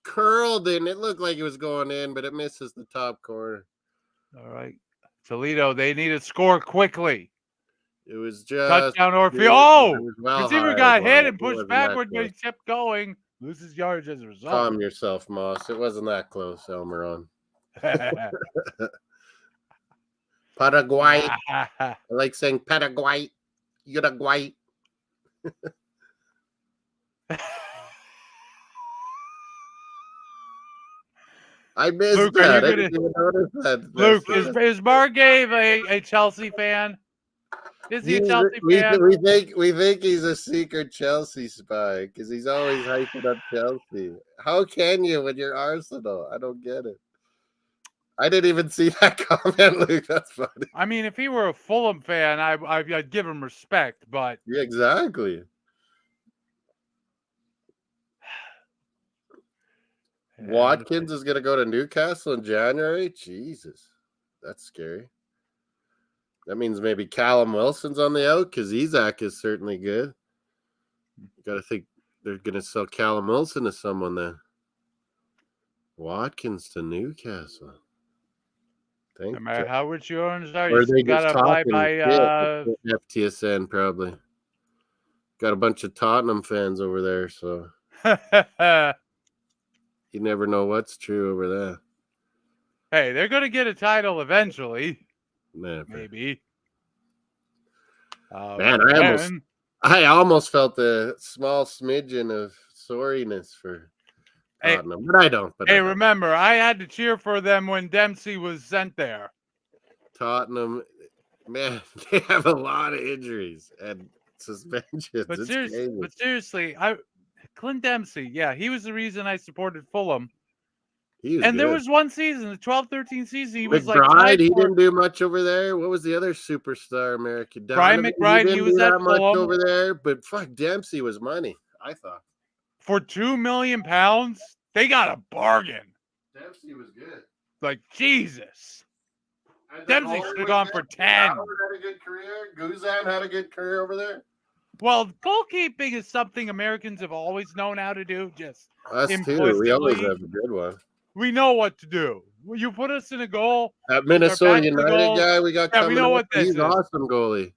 Curled in. It looked like it was going in, but it misses the top corner. All right. Toledo, they need to score quickly. It was just touchdown or field. Oh, receiver got hit and pushed backward, but he kept going. Loses yards as a result. Calm yourself, Moss. It wasn't that close, Almiron. Paraguay. I like saying Paraguay. Uruguay. I missed Luke, that. I didn't even notice that. Luke, is Margave a Chelsea fan? Is he a Chelsea fan? We think he's a secret Chelsea spy because he's always hyping up Chelsea. How can you when you're Arsenal? I don't get it. I didn't even see that comment, Luke. That's funny. I mean, if he were a Fulham fan, I'd give him respect, but yeah, exactly. Watkins is going to go to Newcastle in January? Jesus. That's scary. That means maybe Callum Wilson's on the out because Isak is certainly good. You got to think they're going to sell Callum Wilson to someone then. Watkins to Newcastle. No matter how rich you are, you got to buy by FTSN probably. Got a bunch of Tottenham fans over there, so you never know what's true over there. Hey, they're going to get a title eventually. Never. Maybe. Man, I almost felt a small smidgen of sorriness for Tottenham, but I don't. Remember, I had to cheer for them when Dempsey was sent there. Tottenham, man, they have a lot of injuries and suspensions. But seriously, Clint Dempsey, he was the reason I supported Fulham. There was one season, the 12-13 season, he was McBride, he didn't do much over there. What was the other superstar American? Brian McBride, he was at much over there, but fuck, Dempsey was money, I thought. For £2 million, they got a bargain. Dempsey was good. Like, Jesus. Dempsey should have gone for 10. Howard had a good career. Guzan had a good career over there. Well, goalkeeping is something Americans have always known how to do. Just us too. We always have a good one. We know what to do. You put us in a goal. That Minnesota United guy we got coming. We know what this is. He's awesome goalie.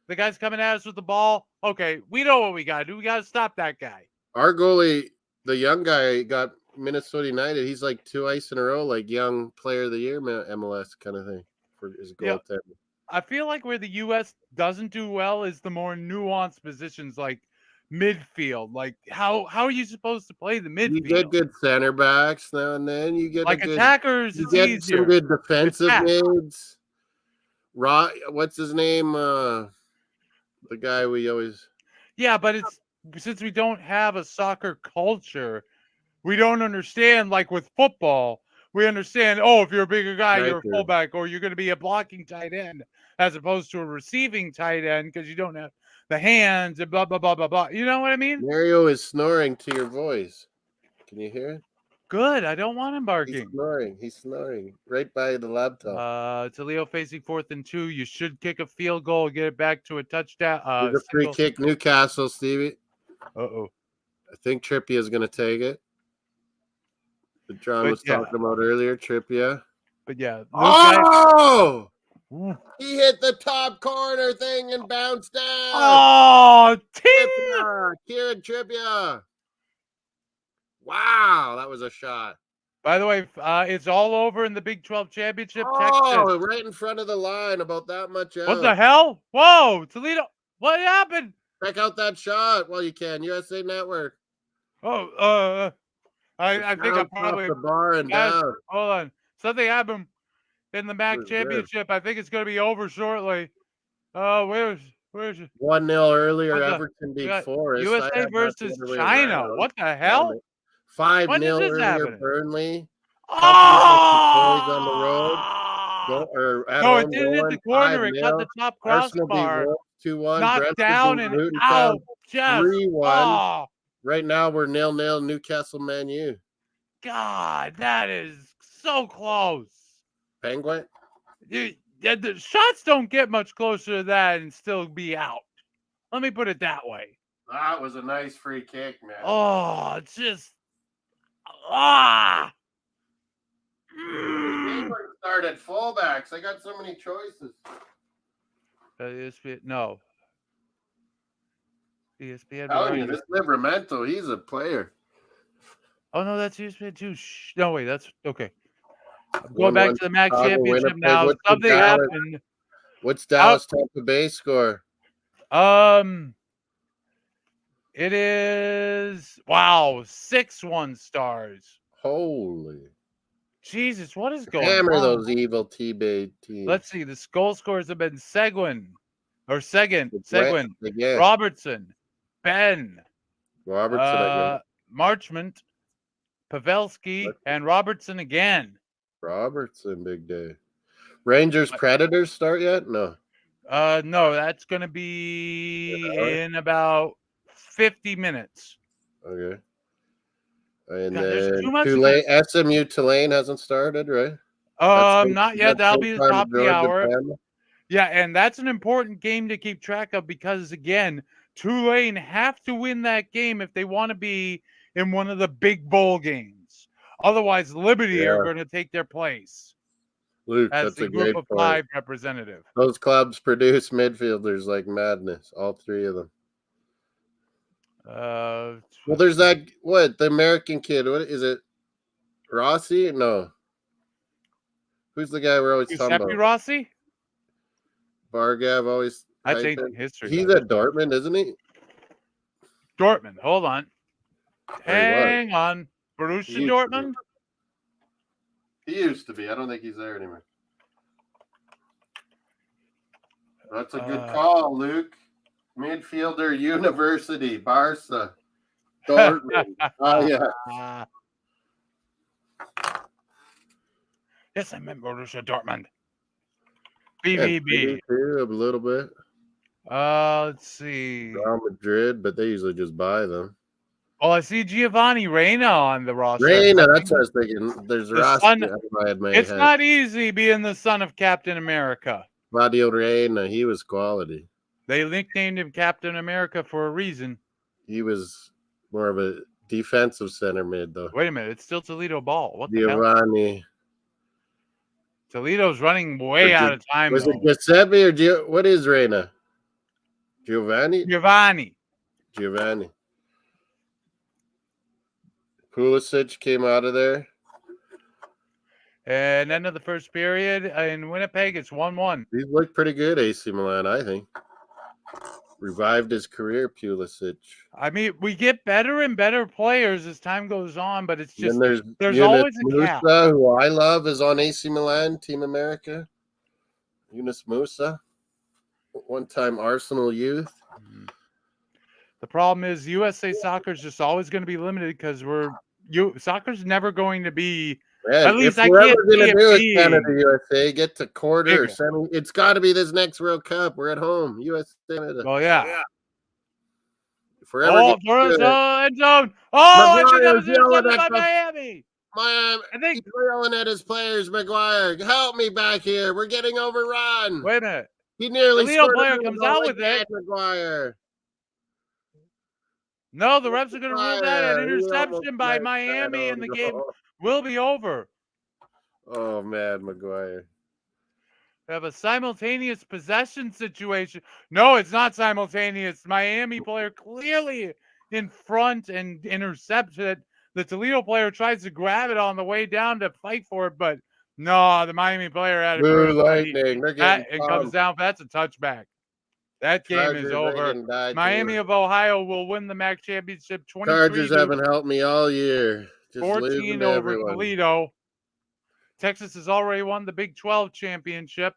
The guy's coming at us with the ball. Okay, we know what we got to do. We got to stop that guy. Our goalie, the young guy, got Minnesota United. He's like 2 ice in a row, like young player of the year, MLS kind of thing for his goaltender. I feel like where the U.S. doesn't do well is the more nuanced positions like midfield. Like, how are you supposed to play the midfield? You get good center backs now and then. You get like attackers. You it's get easier. some good defensive mids. What's his name? The guy we always. Yeah, but it's since we don't have a soccer culture, we don't understand. Like with football, we understand. Oh, if you're a bigger guy, you're a fullback, or you're going to be a blocking tight end, as opposed to a receiving tight end because you don't have the hands and blah blah blah blah blah. You know what I mean? Mario is snoring to your voice. Can you hear it? Good. I don't want him barking. He's snoring. He's snoring right by the laptop. Toledo facing 4th and 2. You should kick a field goal, get it back to a touchdown. There's a free kick, Newcastle, Stevie. Uh-oh. I think Trippier is going to take it. That John was talking about earlier, Trippier. But yeah. Oh! He hit the top corner thing and bounced down. Oh, Kieran Trippier. Wow, that was a shot. By the way, it's all over in the Big 12 Championship. Oh, Texas. Right in front of the line, about that much out. What the hell? Whoa, Toledo. What happened? Check out that shot while you can. USA Network. Oh, I think I probably off the bar and down. Hold on. Something happened in the MAC Championship. Good. I think it's going to be over shortly. Where's it? 1-0 earlier. Everton beat Forest. USA versus China. What the hell? 5-0 earlier. Burnley. Oh! On the road. No, it didn't hit the corner. It cut the top crossbar. 2-1. Knocked down and out. 3-1. Right now we're 0-0 Newcastle Man U. God, that is so close. Penguin? The shots don't get much closer to that and still be out. Let me put it that way. That was a nice free kick, man. Oh, it's just Start at fullbacks. I got so many choices. No. ESPN. Oh, yeah, this Livramento, he's a player. Oh no, that's ESPN too. No, wait, that's okay. I'm going back to the MAC Championship now. Something happened. What's Dallas Tampa Bay score? It is 6-1 Stars. Holy Jesus, what is going on? Hammer those evil T-Bay teams. Let's see. The goal scores have been Seguin, Robertson, Ben, Marchment, Pavelski, and Robertson again. Robertson, big day. Rangers Predators start yet? No. No, that's going to be in about 50 minutes. Okay. And then SMU Tulane hasn't started, right? Not yet. That'll be the top of the hour. Yeah, and that's an important game to keep track of because, again, Tulane have to win that game if they want to be in one of the big bowl games. Otherwise, Liberty are going to take their place. Luke, as the group of 5 representative. Those clubs produce midfielders like madness, all 3 of them. Well, there's the American kid. What is it? Rossi? No. Who's the guy we're always talking about? Rossi? Bargav always. I changed history. He's at Dortmund, isn't he? Dortmund. Hold on. Hang on. Borussia Dortmund? He used to be. I don't think he's there anymore. That's a good call, Luke. Midfielder, University, Barca, Dortmund. Yeah. Yes, I meant Borussia Dortmund. BVB. A little bit. Let's see. Real Madrid, but they usually just buy them. Oh, I see Giovanni Reina on the roster. Reina, that's what I was thinking. There's Rossi. It's not easy being the son of Captain America. Claudio Reina, he was quality. They nicknamed him Captain America for a reason. He was more of a defensive center mid, though. Wait a minute. It's still Toledo ball. What the Giovanni. hell? Toledo's running way out of time. Was it Giuseppe or what is Reina? Giovanni? Giovanni. Pulisic came out of there. And end of the first period in Winnipeg, it's 1-1. These look pretty good, AC Milan, I think. Revived his career, Pulisic. I mean, we get better and better players as time goes on, but it's just there's there's always a cap. Musa, who I love, is on AC Milan, Team America. Yunus Musa, one-time Arsenal youth. The problem is USA soccer is just always going to be limited because soccer's never going to be. Man, at least if I we're can't ever going to do it, Canada, USA, get to quarter or bigger. semi. It's got to be this next World Cup. We're at home, USA, Canada. Well, yeah. If we're ever end zone. I think that was intercepted by Miami. I think he's yelling at his players. Maguire, help me back here. We're getting overrun. Wait a minute. He nearly the scored. Player comes out with it. Maguire. No, the refs are going to rule that an interception by Miami, and the game will be over. Oh man, Maguire. We have a simultaneous possession situation. No, it's not simultaneous. Miami player clearly in front and intercepts it. The Toledo player tries to grab it on the way down to fight for it, but no, the Miami player had it. Blue lightning. It comes down. That's a touchback. That game is over. Miami of Ohio will win the MAC championship. 23 Chargers haven't helped me all year. Just 14 over Toledo. Texas has already won the Big 12 championship.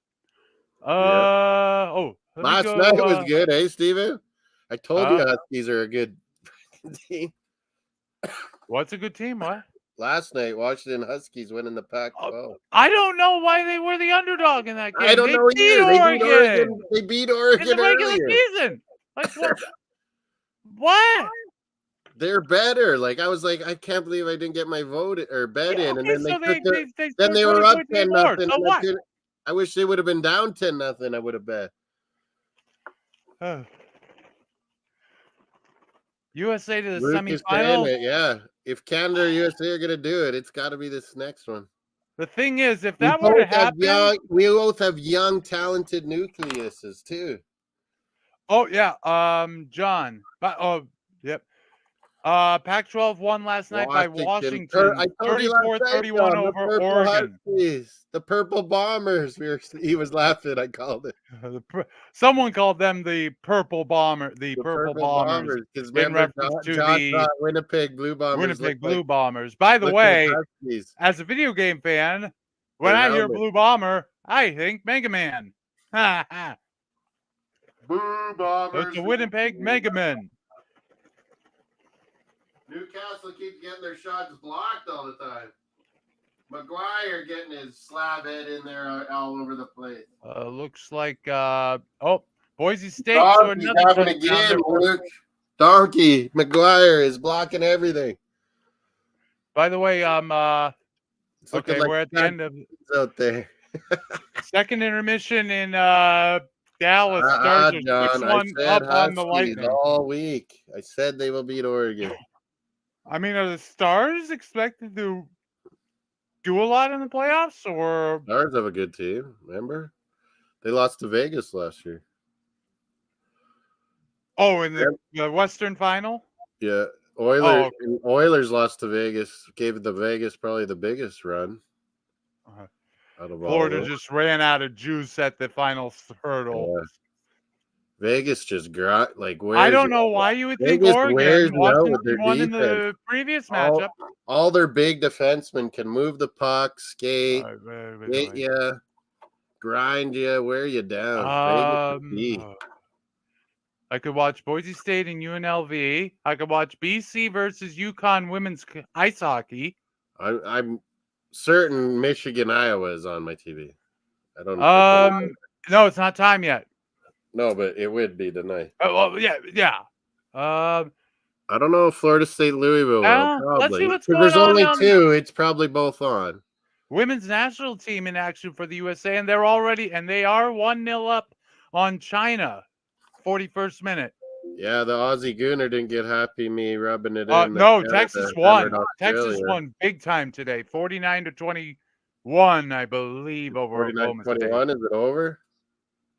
Last night was good, eh, Steven? I told you Huskies are a good team. What's a good team? What? Last night, Washington Huskies winning the Pac-12. I don't know why they were the underdog in that game. I don't know either. They beat Oregon in the regular season. Like what? What? They're better. Like I was like, I can't believe I didn't get my vote or bet in, and then they were up 10-0. So what? I wish they would have been down 10-0. I would have bet. USA to the semifinals. Yeah, if Canada or USA are gonna do it, it's got to be this next one. The thing is, if that were to happen, we both have young, talented nucleuses too. Oh yeah, John. Yep. Pac-12 won last night by Washington. 34-31 over Oregon. The Purple Bombers. He was laughing. I called it. Someone called them the Purple Bomber. The Purple Bombers. In reference to the Winnipeg Blue Bombers. Winnipeg Blue Bombers. By the way, as a video game fan, when I hear Blue Bomber, I think Mega Man. Blue Bombers. It's the Winnipeg Mega Man. Newcastle keeps getting their shots blocked all the time. Maguire getting his slab head in there all over the place. Looks like Boise State. Donkey having again, Luke. Donkey Maguire is blocking everything. By the way, okay, we're at the end of out there. Second intermission in Dallas. Stars John, I said up on the Lightning all week. I said they will beat Oregon. I mean, are the Stars expected to do a lot in the playoffs, or Stars have a good team? Remember, they lost to Vegas last year. Oh, in the Western Final. Yeah, Oilers lost to Vegas. Gave the Vegas probably the biggest run. Out of Florida just ran out of juice at the final hurdle. Yeah. Vegas just I don't know why you would think Oregon won in the previous matchup. All their big defensemen can move the puck, skate, hit you, grind you, wear you down. I could watch Boise State and UNLV. I could watch BC versus UConn women's ice hockey. I'm certain Michigan, Iowa is on my TV. I don't know. No, it's not time yet. No, but it would be tonight. Well, yeah. I don't know if Florida State, Louisville. Probably. Let's see what's going on. There's only two. It's probably both on. Women's national team in action for the USA, and they are 1-0 up on China. 41st minute. Yeah, the Aussie Gooner didn't get happy me rubbing it in. No, Texas won. Texas won big time today. 49-21, I believe, over Oklahoma State. 49-21, is it over?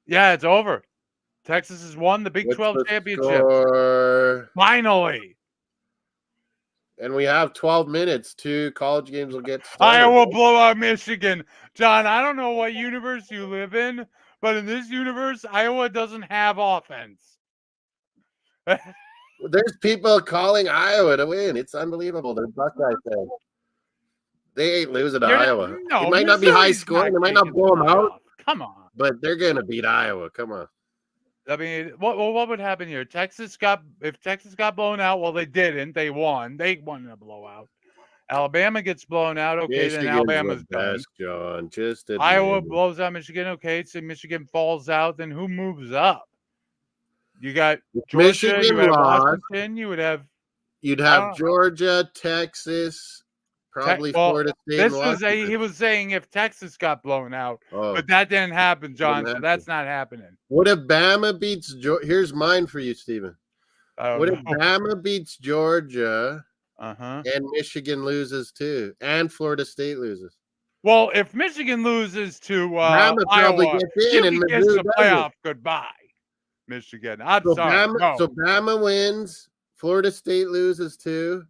Yeah, it's over. Texas has won the Big 12 championship. Finally. And we have 12 minutes. 2 college games will get started. Iowa blow out Michigan. John, I don't know what universe you live in, but in this universe, Iowa doesn't have offense. There's people calling Iowa to win. It's unbelievable. They're Buckeye fans. They ain't losing to Iowa. No, it might not be high Missouri's scoring. They not might not taking blow them out. off. Come on. But they're going to beat Iowa. Come on. I mean, what would happen here? If Texas got blown out, well, they didn't. They won. They won in a blowout. Alabama gets blown out. Okay, then Alabama's done. John. Just Iowa blows out Michigan. Okay, so Michigan falls out. Then who moves up? You got Georgia. Michigan you have lost. Washington. You'd have Georgia, Texas, probably Florida State. He was saying if Texas got blown out, but that didn't happen, John. So that's not happening. What if Bama beats Georgia? Here's mine for you, Steven. What if Bama beats Georgia and Michigan loses too, and Florida State loses? Well, if Michigan loses to Bama probably Iowa, gets in, and Mizzou the playoff. Goodbye, Michigan. I'm sorry. So Bama wins, Florida State loses too,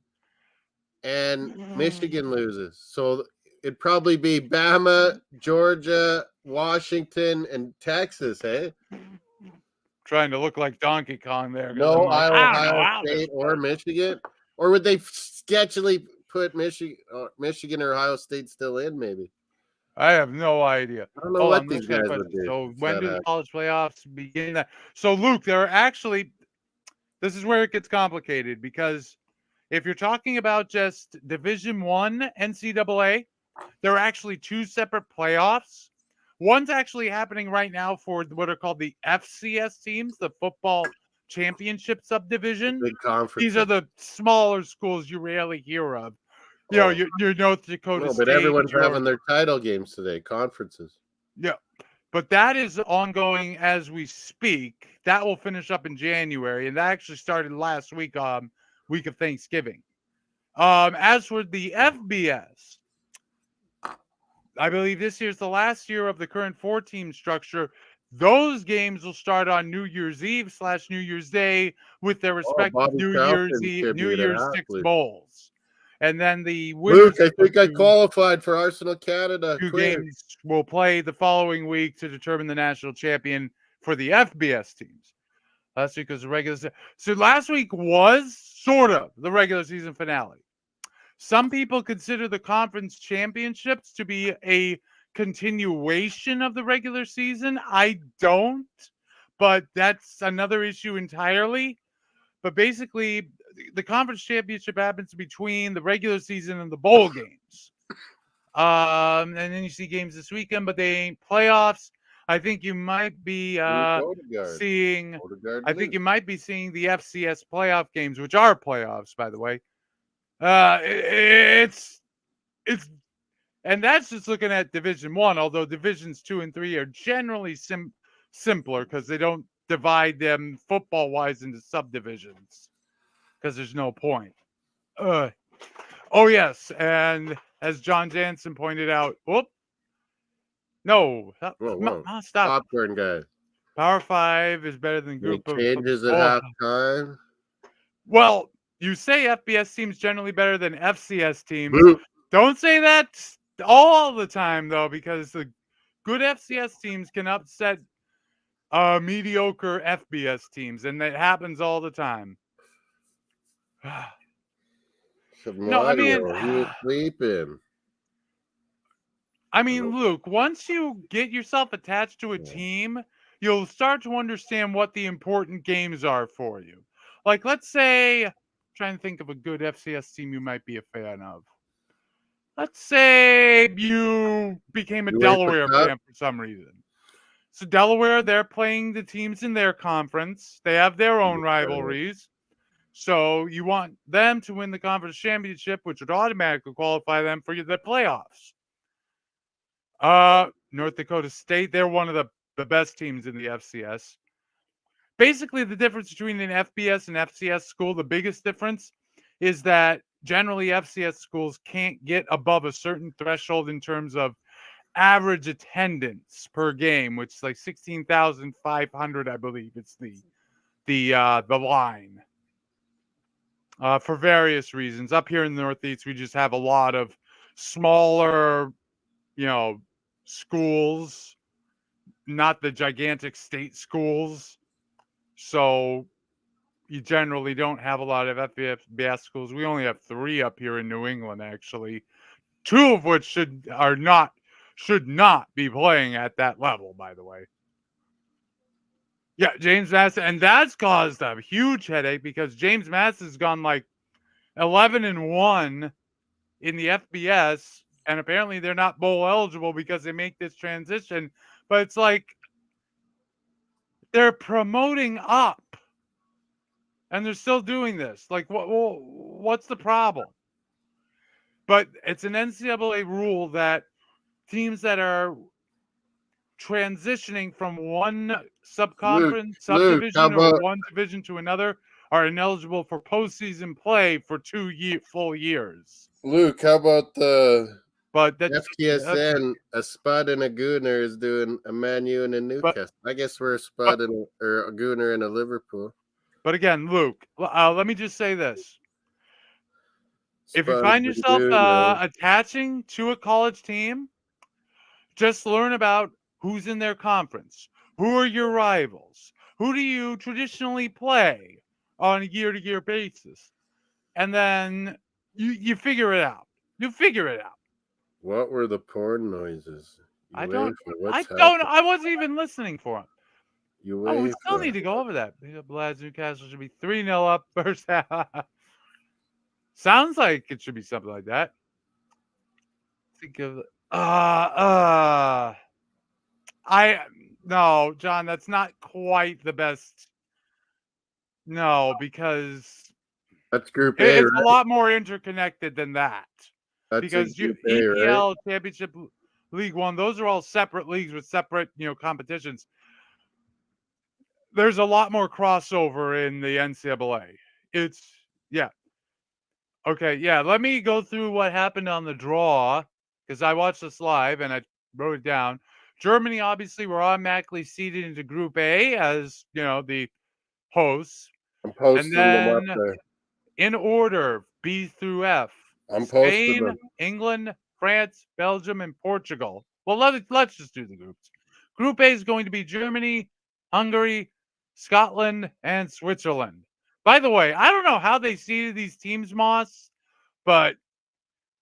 and Michigan loses. So it'd probably be Bama, Georgia, Washington, and Texas, hey? Trying to look like Donkey Kong there. No, Ohio State or Michigan? Or would they sketchily put Michigan or Ohio State still in, maybe? I have no idea. I don't know what these guys would do. So when do the college playoffs begin? So, Luke, this is where it gets complicated, because if you're talking about just Division I NCAA, there are actually two separate playoffs. One's actually happening right now for what are called the FCS teams, the Football Championship Subdivision. Big conference. These are the smaller schools you rarely hear of. You know, your North Dakota State. But everyone's having their title games today, conferences. Yeah. But that is ongoing as we speak. That will finish up in January, and that actually started last week, week of Thanksgiving. As for the FBS, I believe this year's the last year of the current 4-team structure. Those games will start on New Year's Eve / New Year's Day with their respective New Year's 6 bowls. And then the winners. Luke, I think I qualified for Arsenal Canada. 2 games will play the following week to determine the national champion for the FBS teams. Last week was the regular season. So last week was sort of the regular season finale. Some people consider the conference championships to be a continuation of the regular season. I don't, but that's another issue entirely. But basically, the conference championship happens between the regular season and the bowl games. And then you see games this weekend, but they ain't playoffs. I think you might be seeing. I think you might be seeing the FCS playoff games, which are playoffs, by the way. It's and that's just looking at Division I, although Divisions 2 and 3 are generally simpler because they don't divide them football-wise into subdivisions because there's no point. Oh, yes, and as John Jansen pointed out, stop. Popcorn guy. Power 5 is better than Group of changes at halftime. Well, you say FBS teams generally better than FCS teams. Don't say that all the time, though, because the good FCS teams can upset mediocre FBS teams, and that happens all the time. No, I mean, he was sleeping. I mean, Luke, once you get yourself attached to a team, you'll start to understand what the important games are for you. Like, let's say, I'm trying to think of a good FCS team you might be a fan of. Let's say you became a Delaware fan for some reason. So Delaware, they're playing the teams in their conference. They have their own rivalries. So you want them to win the conference championship, which would automatically qualify them for the playoffs. North Dakota State, they're one of the best teams in the FCS. Basically, the difference between an FBS and FCS school, the biggest difference is that generally FCS schools can't get above a certain threshold in terms of average attendance per game, which is like 16,500, I believe it's the line. For various reasons. Up here in the Northeast, we just have a lot of smaller, schools, not the gigantic state schools. So you generally don't have a lot of FBS schools. We only have 3 up here in New England, actually. 2 of which should not be playing at that level, by the way. Yeah, James Madison, and that's caused a huge headache because James Madison's gone like 11-1 in the FBS, and apparently they're not bowl eligible because they make this transition. But it's like they're promoting up, and they're still doing this. Like, what's the problem? But it's an NCAA rule that teams that are transitioning from one subdivision or one division to another are ineligible for postseason play for 2 full years. Luke, how about the FTSN? A Spud and a Gooner is doing a Man U and a Newcastle. I guess we're a Spud or a Gooner and a Liverpool. But again, Luke, let me just say this. If you find yourself attaching to a college team, just learn about who's in their conference. Who are your rivals? Who do you traditionally play on a year-to-year basis? And then you figure it out. You figure it out. What were the porn noises? I don't know. I wasn't even listening for them. We still need to go over that. Big up lads, Newcastle should be 3-0 up first half. Sounds like it should be something like that. Think of no, John, that's not quite the best. No, because that's Group A. It's a lot more interconnected than that. That's because EPL, Championship, League One, those are all separate leagues with separate, competitions. There's a lot more crossover in the NCAA. Okay, yeah. Let me go through what happened on the draw because I watched this live and I wrote it down. Germany, obviously, were automatically seeded into Group A as, the hosts. I'm posting them up there. In order, B through F. I'm Spain, posting them. England, France, Belgium, and Portugal. Well, let's just do the groups. Group A is going to be Germany, Hungary, Scotland, and Switzerland. By the way, I don't know how they seeded these teams, Moss, but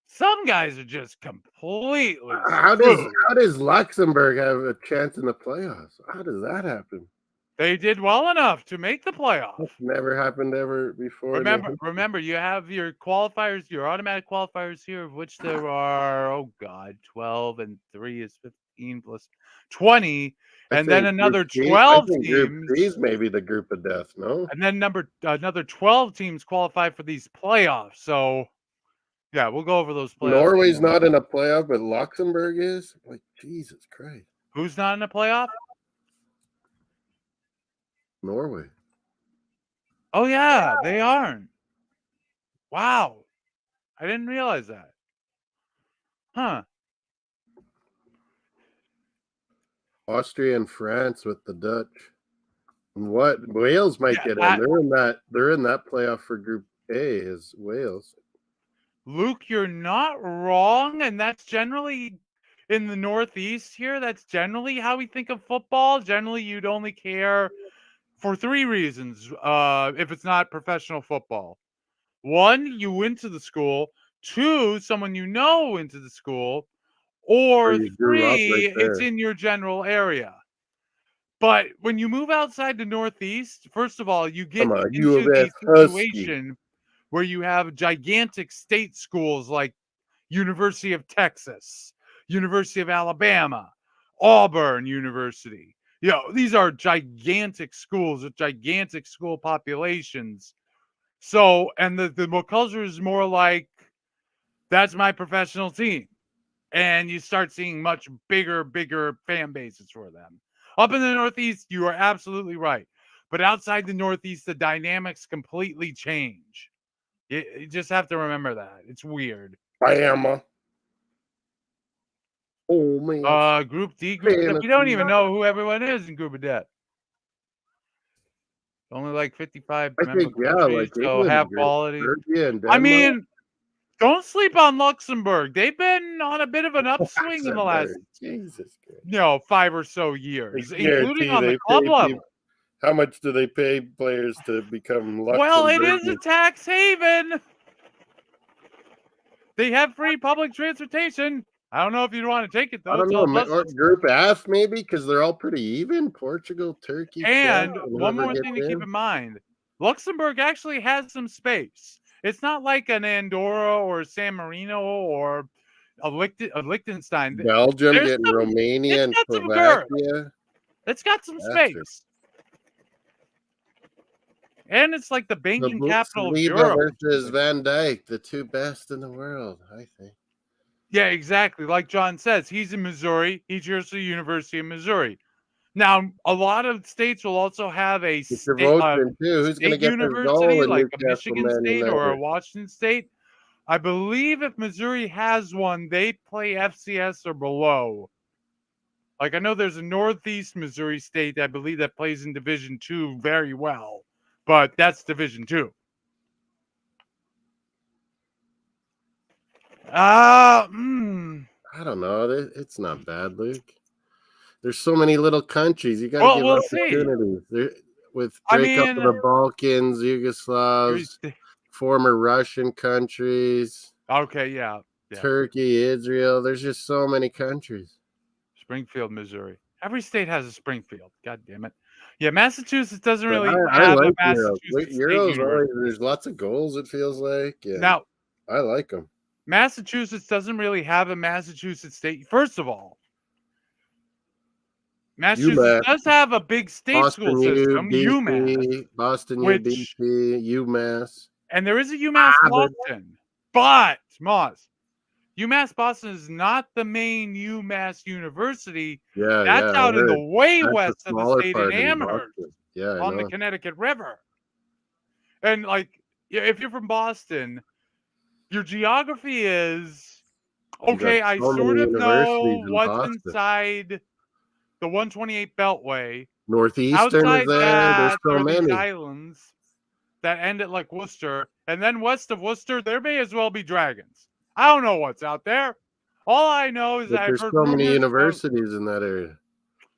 some guys are just completely. How does Luxembourg have a chance in the playoffs? How does that happen? They did well enough to make the playoffs. That's never happened ever before. Remember, you have your qualifiers, your automatic qualifiers here, of which there are 12 and 3 is 15 plus 20, and then another 12 teams. Group C is maybe the group of death, no? And then another 12 teams qualify for these playoffs. So, yeah, we'll go over those playoffs. Norway's not in a playoff, but Luxembourg is? Like, Jesus Christ. Who's not in a playoff? Norway. Oh, yeah, they aren't. Wow. I didn't realize that. Huh. Austria and France with the Dutch. And what? Wales might get in. They're in that playoff for Group A is Wales. Luke, you're not wrong, and that's generally in the Northeast here. That's generally how we think of football. Generally, you'd only care for 3 reasons if it's not professional football. 1, you went to the school. 2, someone you know went to the school. Or 3, it's in your general area. But when you move outside the Northeast, first of all, you get into a situation where you have gigantic state schools like University of Texas, University of Alabama, Auburn University. These are gigantic schools with gigantic school populations. So, and the culture is more like, that's my professional team. And you start seeing much bigger fan bases for them. Up in the Northeast, you are absolutely right. But outside the Northeast, the dynamics completely change. You just have to remember that. It's weird. Bama. Oh, man. Group D. We don't even know who everyone is in Group of Death. Only like 55 member countries, so half quality. I mean, don't sleep on Luxembourg. They've been on a bit of an upswing in the last 5 or so years, including on the club level. How much do they pay players to become Luxembourgians? Well, it is a tax haven. They have free public transportation. I don't know if you'd want to take it, though. I don't know. Or Group F, maybe, because they're all pretty even. Portugal, Turkey, and Czech, one more thing to keep in mind. Luxembourg actually has some space. It's not like an Andorra or San Marino or a Liechtenstein. Belgium getting Romania and Slovakia. It's got some space. And it's like the banking capital of Europe. Versus Van Dijk, the two best in the world, I think. Yeah, exactly. Like John says, he's in Missouri. He goes to the University of Missouri. Now, a lot of states will also have a state university, like a Michigan State or a Washington State. I believe if Missouri has one, they play FCS or below. Like I know there's a Northeast Missouri State, I believe, that plays in Division II very well, but that's Division II. I don't know. It's not bad, Luke. There's so many little countries. You got to give opportunities. With breakup of the Balkans, Yugoslavs, former Russian countries. Okay, yeah. Turkey, Israel. There's just so many countries. Springfield, Missouri. Every state has a Springfield. God damn it. Yeah, Massachusetts doesn't really have a Massachusetts Euros. There's lots of goals, it feels like. Yeah. Now, I like them. Massachusetts doesn't really have a Massachusetts state. First of all, Massachusetts does have a big state school system, UMass. Boston U, DC, UMass. And there is a UMass Boston. But, UMass Boston is not the main UMass University. That's out in the way west of the state in Amherst. On the Connecticut River. And, like, if you're from Boston, your geography is, okay, I sort of know what's inside the 128 Beltway. Northeastern is there. There's so many islands that end at like Worcester, and then west of Worcester, there may as well be dragons. I don't know what's out there. All I know is that there's so many universities in that area.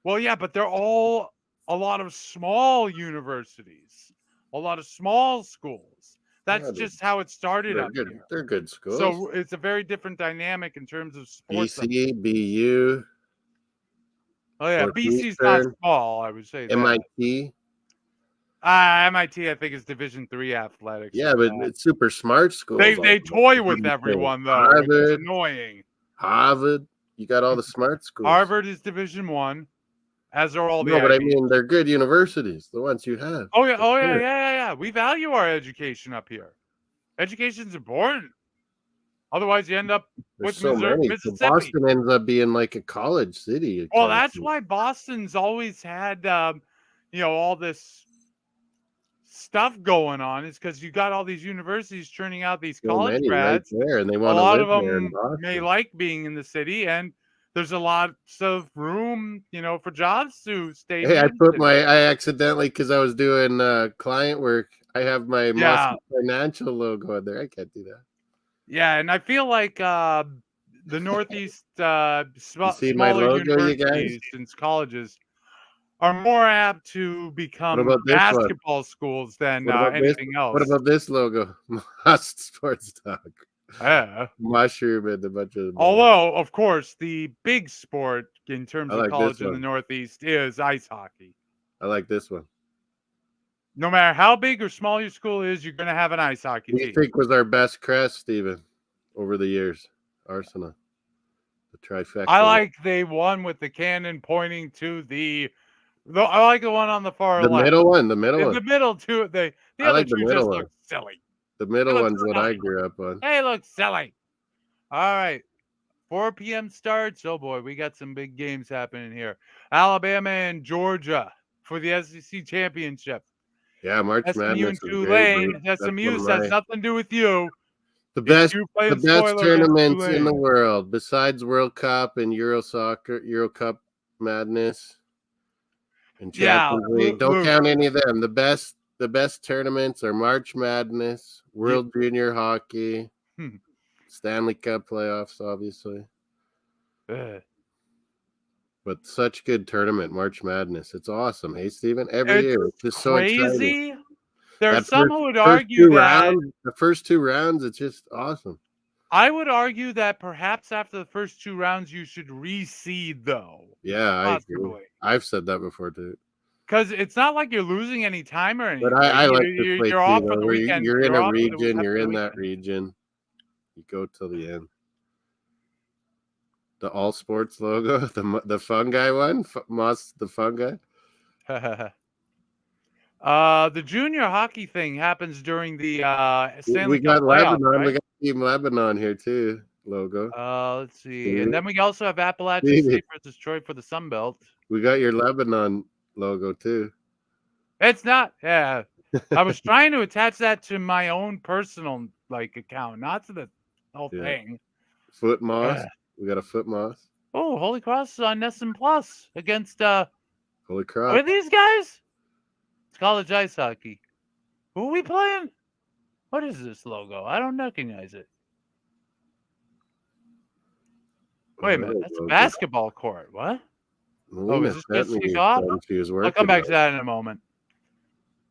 Well, yeah, but they're all a lot of small universities, a lot of small schools. That's just how it started up here. They're good schools. So it's a very different dynamic in terms of sports. BC, BU. Oh, yeah, BC's not small, I would say. MIT. MIT, I think, is Division III athletics. Yeah, but it's super smart schools. They toy with everyone, though. Harvard, it's annoying. Harvard. You got all the smart schools. Harvard is Division I, as are all the but I mean, they're good universities, the ones you have. Oh, yeah. We value our education up here. Education's important. Otherwise, you end up with Mississippi. So Boston ends up being like a college city. Well, that's why Boston's always had, all this stuff going on. Is because you got all these universities churning out these college grads. Right there, and they want a lot of them may like being in the city, and there's a lot of room, for jobs to stay. Hey, I accidentally, because I was doing client work, I have my Mossdsports Financial logo on there. I can't do that. Yeah, and I feel like the Northeast smaller universities and colleges are more apt to become basketball schools than anything else. What about this logo? SPORTSTALK. Yeah. Mushroom and a bunch of... Although, of course, the big sport in terms of college in the Northeast is ice hockey. I like this one. No matter how big or small your school is, you're going to have an ice hockey team. What do you think was our best crest, Steven, over the years? Arsenal. The trifecta. I like they won with the cannon pointing to the I like the one on the far left. The middle one. The middle two. The other two just look silly. The middle one's what I grew up on. They look silly. All right. 4 p.m. starts. Oh, boy. We got some big games happening here. Alabama and Georgia for the SEC championship. Yeah, March Madness and Tulane. SMU has nothing to do with you. The best tournaments in the world, besides World Cup and Euro Cup Madness and Champions League. Don't count any of them. The best tournaments are March Madness, World Junior Hockey, Stanley Cup playoffs, obviously. But such good tournament, March Madness. It's awesome. Hey, Steven? Every It's year. It's just so exciting. crazy. There's That some who would argue that the first 2 rounds, it's just awesome. I would argue that perhaps after the first 2 rounds, you should reseed, though. Yeah, I agree. Possibly. I've said that before, too. Because it's not like you're losing any time or anything. But I like this play, you're too. off for the weekend. You're in a off for the- region. after You're the in weekend. that region. You go till the end. The all sports logo, the fun guy one, Moss, the fun guy. The junior hockey thing happens during the We Stanley got Cup playoffs, Lebanon. right? We got Team Lebanon here too. Logo. Let's see, and then we also have Appalachian State versus Troy for the Sun Belt. We got your Lebanon logo too. It's not. Yeah, I was trying to attach that to my own personal account, not to the whole thing. Foot Moss. We got a Foot Moss. Oh, Holy Cross is on Nesson Plus against Holy Cross. What are these guys? It's college ice hockey. Who are we playing? What is this logo? I don't recognize it. Wait a minute. That's a basketball court. What? Melina is this just kick off? I'll come back to that in a moment.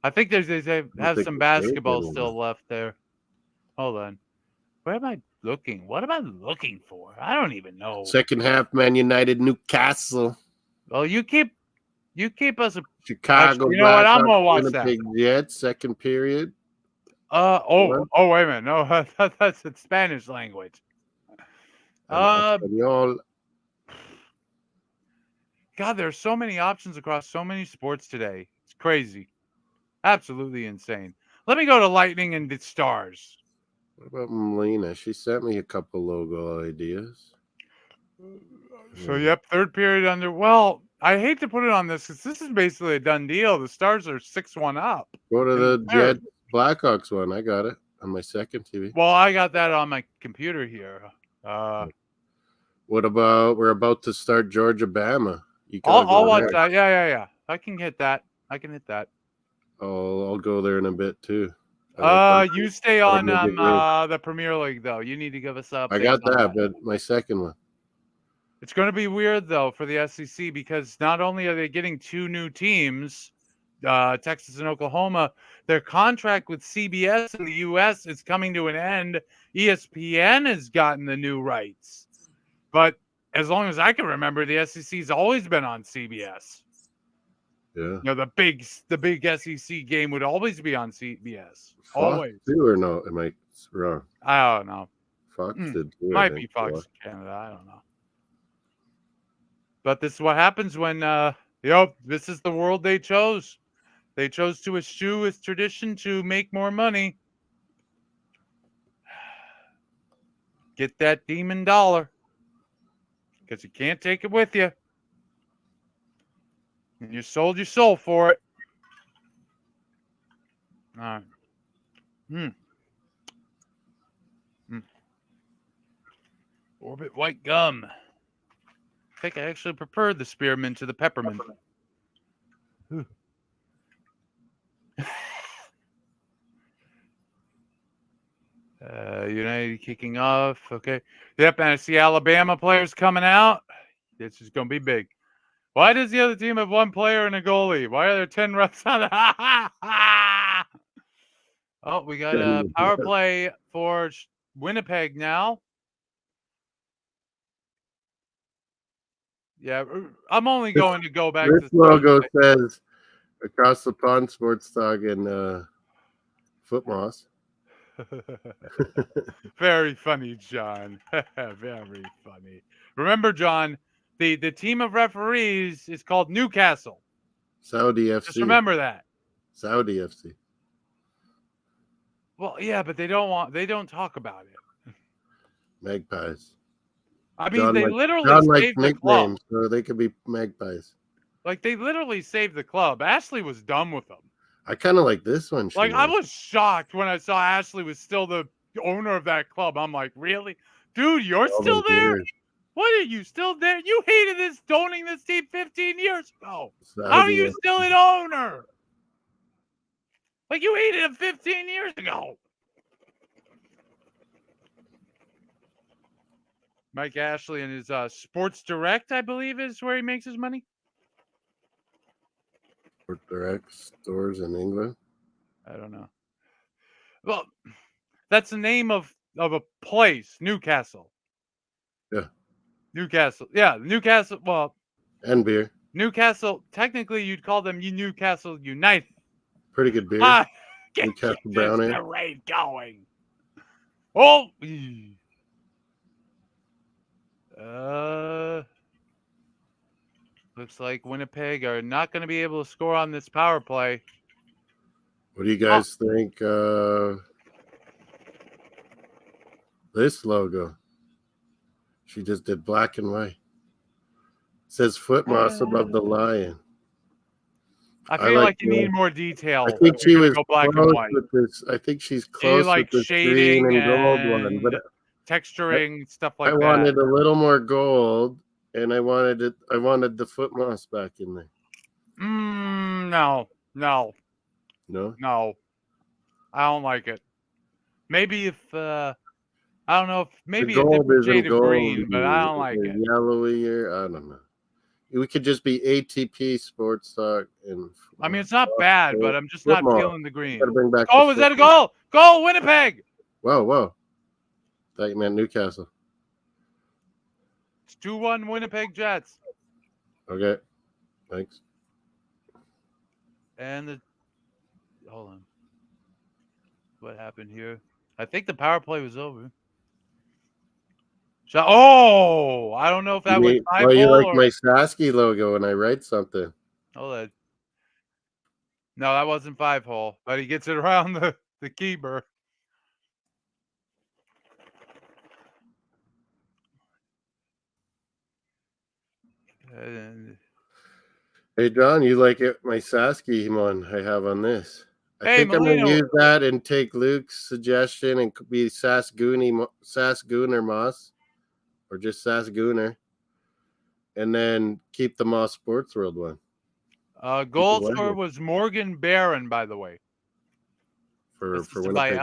I think they have some basketball still left there. Hold on. Where am I looking? What am I looking for? I don't even know. Second half, Man United, Newcastle. Well, you keep us. Chicago. Actually, you know what? I'm gonna watch that. Jets, second period. Wait a minute. No, that's the Spanish language. God, there's so many options across so many sports today. It's crazy. Absolutely insane. Let me go to Lightning and the Stars. What about Melina? She sent me a couple logo ideas. So, yep, third period under. Well, I hate to put it on this because this is basically a done deal. The Stars are 6-1 up. Go to the Jets Blackhawks one. I got it on my second TV. Well, I got that on my computer here. What about we're about to start Georgia Bama? I'll watch that. Yeah. I can hit that. I'll go there in a bit too. You stay on the Premier League though. You need to give us up. I got that, but my second one. It's going to be weird though for the SEC because not only are they getting 2 new teams, Texas and Oklahoma, their contract with CBS in the U.S. is coming to an end. ESPN has gotten the new rights, but as long as I can remember, the SEC's always been on CBS. Yeah. You know, the big SEC game would always be on CBS. Fox always. Too, or no? Am I wrong? I don't know. Fox did too. Might be Fox Canada. I don't know. But this is what happens when, this is the world they chose. They chose to eschew with tradition to make more money. Get that demon dollar. Because you can't take it with you. And you sold your soul for it. All right. Orbit white gum. I think I actually preferred the spearmint to the peppermint. United kicking off. Okay. Yep, and I see Alabama players coming out. This is going to be big. Why does the other team have 1 player and a goalie? Why are there 10 reps on the... Oh, we got a power play for Winnipeg now. Yeah, I'm only going to go back this to... logo says across the pond SPORTSTALK and Foot Moss. Very funny, John. Very funny. Remember, John, the team of referees is called Newcastle. Saudi FC. Just remember that. Saudi FC. Well, yeah, but they don't talk about it. Magpies. I mean, John they likes, literally John saved likes the club. nicknames, so they could be Magpies. Like, they literally saved the club. Ashley was done with them. I kind of like this one. Like, I was shocked when I saw Ashley was still the owner of that club. I'm like, really? Dude, you're still there? What are you still there? You hated owning this team 15 years ago. How are you still an owner? Like, you hated him 15 years ago. Mike Ashley and his Sports Direct, I believe, is where he makes his money. Sport Direct stores in England. I don't know. Well, that's the name of a place, Newcastle. Yeah. Newcastle. Yeah, Newcastle. Well, and beer. Newcastle. Technically, you'd call them Newcastle United. Pretty good beer. Get Newcastle Brown Ale. the rain going. Oh. Looks like Winnipeg are not going to be able to score on this power play. What do you guys think? This logo. She just did black and white. It says foot moss above the lion. I feel like you need more detail. I think she was black close and white. with this. I think she's close like with this shading green and gold one, but texturing stuff like that. I wanted a little more gold, and I wanted the foot moss back in there. No. I don't like it. Maybe if I don't know if maybe a different shade of green, but I don't like it. Yellowy or I don't know. We could just be ATP SPORTSTALK and. I mean, it's not bad, but I'm just not feeling the green. Bring back is that a goal? Goal, Winnipeg! Whoa! Thought you meant Newcastle. It's 2-1 Winnipeg Jets. Okay, thanks. And hold on. What happened here? I think the power play was over. I don't know if that was my you like my Sasky logo when I write something. Hold on. No, that wasn't 5-hole, but he gets it around the keeper. Hey, John, you like it? My Sasky one I have on this. I think I'm going to use that and take Luke's suggestion and be Sasgooner Moss. Or just Sasgooner, and then keep the Moss Sports World one. Goal scorer was Morgan Barron, by the way. For by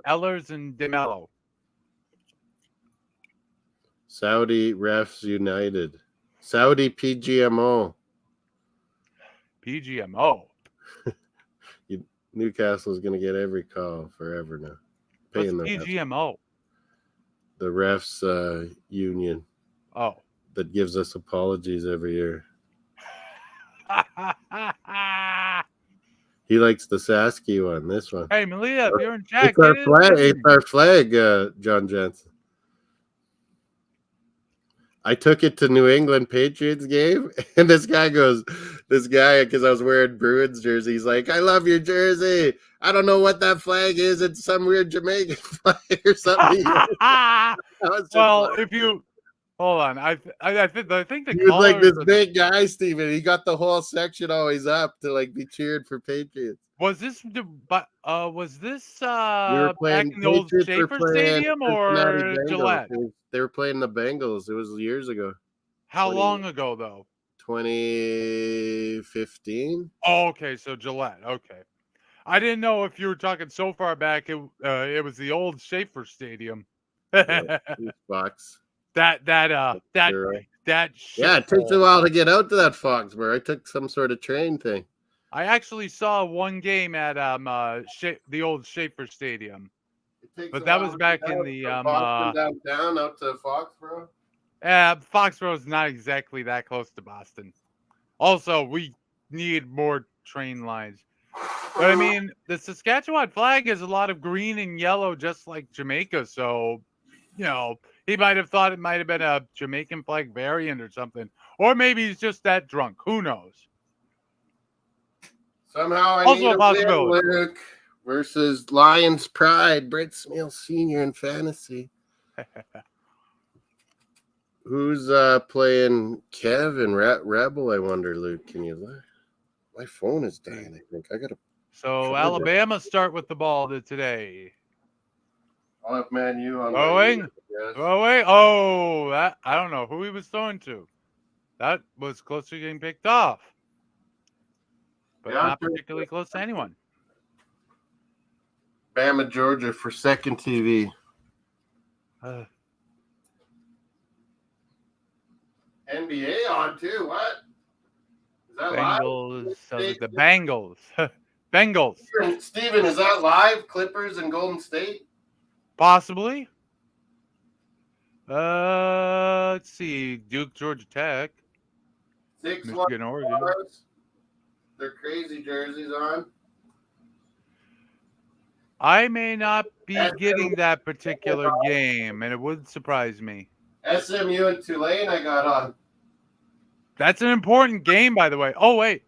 Ellers and DeMello. Saudi Refs United. Saudi PGMO. PGMO. Newcastle is going to get every call forever now. What's PGMO? The refs union. Oh. That gives us apologies every year. He likes the Sasky one, this one. Hey, Malia, if you're in chat, it's our flag, John Jensen. I took it to New England Patriots game, and this guy, because I was wearing Bruins jersey, he's like, I love your jersey. I don't know what that flag is. It's some weird Jamaican flag or something. Well, if you hold on, I think the he was like this big guy, Steven. He got the whole section always up to like be cheered for Patriots. Was this we were back in the old Schaefer Stadium or Gillette? They were playing the Bengals. It was years ago. How long ago though? 2015. Oh, okay, so Gillette. Okay. I didn't know if you were talking so far back. It was the old Schaefer Stadium. Fox. That. Yeah, it takes a while to get out to that Foxborough. I took some sort of train thing. I actually saw one game at the old Schaefer Stadium, but that was back in the downtown out to Foxborough. Foxborough is not exactly that close to Boston. Also, we need more train lines. But I mean, the Saskatchewan flag is a lot of green and yellow, just like Jamaica. So, he might have thought it might have been a Jamaican flag variant or something. Or maybe he's just that drunk. Who knows? Somehow I need a possibility. Luke versus Lions Pride. Brett Smale Sr. in fantasy. Who's playing Kevin Rebel? I wonder, Luke. Can you look? My phone is dying. I think I gotta. So Alabama start with the ball today. I'll have Man U on. Throwing. Oh, that I don't know who he was throwing to. That was close to getting picked off, but not particularly close to anyone. Bama, Georgia for second TV. NBA on too. What? Is that Bengals. live? Sounds like the Bengals. Bengals. Steven, is that live? Clippers and Golden State? Possibly. Let's see. Duke, Georgia Tech. 6-1 Michigan, Oregon. Their crazy jerseys on. I may not be getting that particular game, and it would surprise me. SMU and Tulane I got on. That's an important game, by the way. Oh, wait.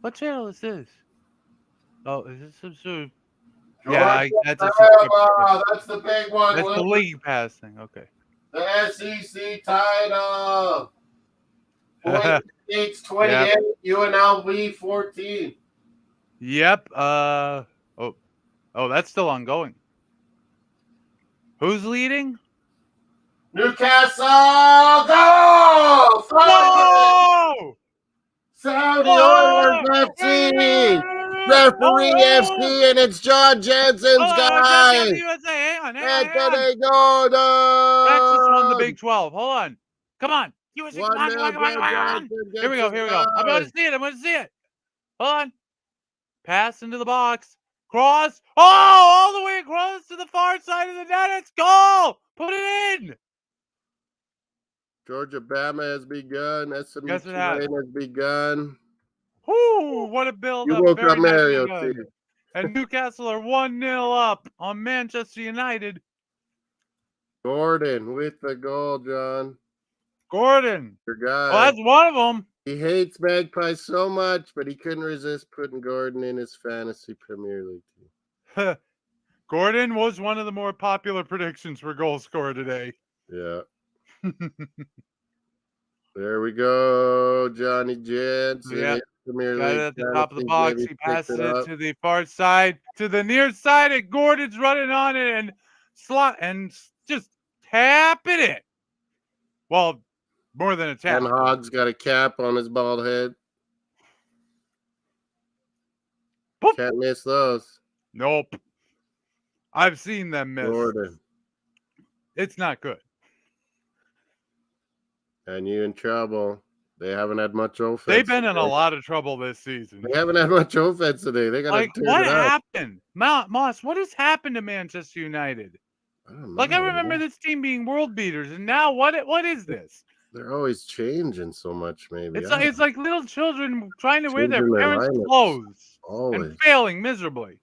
What channel is this? Oh, is this some sort of... Yeah, that's a subscription. That's the big one. That's the league pass thing. Okay. The SEC title. Boise State's 28, yep. UNLV 14. Yep. Oh, that's still ongoing. Who's leading? Newcastle. Go! Whoa! Saudi Oilers FC. Referee FC, and it's John Jensen's guy. Anthony Gordon. Texas won the Big 12. Hold on. Come on. USA, come on. Here we go. I'm going to see it. Hold on. Pass into the box. Cross. Oh, all the way across to the far side of the net. It's goal. Put it in. Georgia Bama has begun. SMU has begun. Whoo, what a build-up. You woke up Mario, too. And Newcastle are 1-0 up on Manchester United. Gordon with the goal, John. Gordon. Your guy. Well, that's one of them. He hates Magpies so much, but he couldn't resist putting Gordon in his fantasy Premier League team. Gordon was one of the more popular predictions for goal scorer today. Yeah. There we go, Johnny Jensen. Yeah. Premier Got League it at the top of the box. He passes it to the far side, to the near side, and Gordon's running on it and just tapping it. Well, more than a tap. And Hogg's got a cap on his bald head. Boop. Can't miss those. Nope. I've seen them miss. Gordon. It's not good. And you in trouble. They haven't had much offense. They've been in a lot of trouble this season. They haven't had much offense today. They got like, what happened? Moss, what has happened to Manchester United? I don't know. Like, I remember this team being world beaters, and now what is this? They're always changing so much, maybe. It's like little children trying to wear their parents' clothes and failing miserably.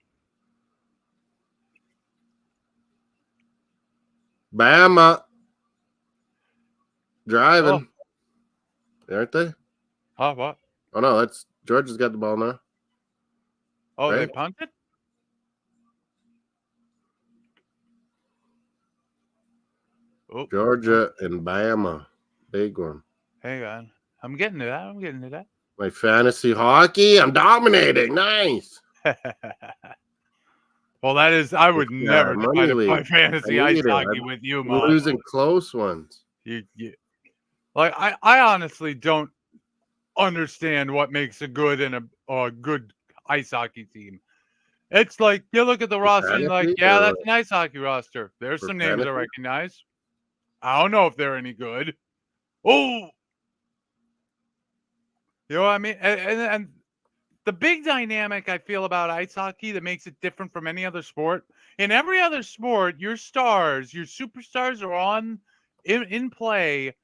Bama. Driving. Aren't they? Huh, what? Oh, no, that's Georgia's got the ball now. Oh, right? They punted? Oh. Georgia and Bama. Big one. Hang on. I'm getting to that. My fantasy hockey, I'm dominating. Nice. Well, that is, I would never try to play fantasy ice hockey with you, Mom. Losing close ones. Like, I honestly don't understand what makes a good and a good ice hockey team. It's like, you look at the roster and you're like, yeah, that's an ice hockey roster. There's some names I recognize. I don't know if they're any good. Oh! You know what I mean? And the big dynamic I feel about ice hockey that makes it different from any other sport, in every other sport, your stars, your superstars are in play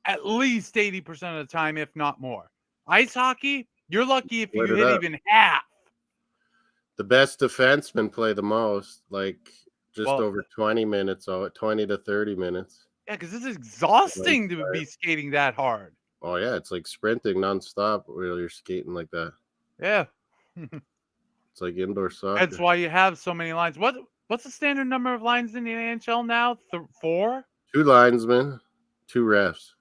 at least 80% of the time, if not more. Ice hockey, you're lucky if you hit even half. The best defensemen play the most, like just over 20 minutes, 20 to 30 minutes. Yeah, because it's exhausting to be skating that hard. Oh, yeah, it's like sprinting nonstop while you're skating like that. Yeah. It's like indoor soccer. That's why you have so many lines. What's the standard number of lines in the NHL now? 4? 2 linesmen, 2 refs.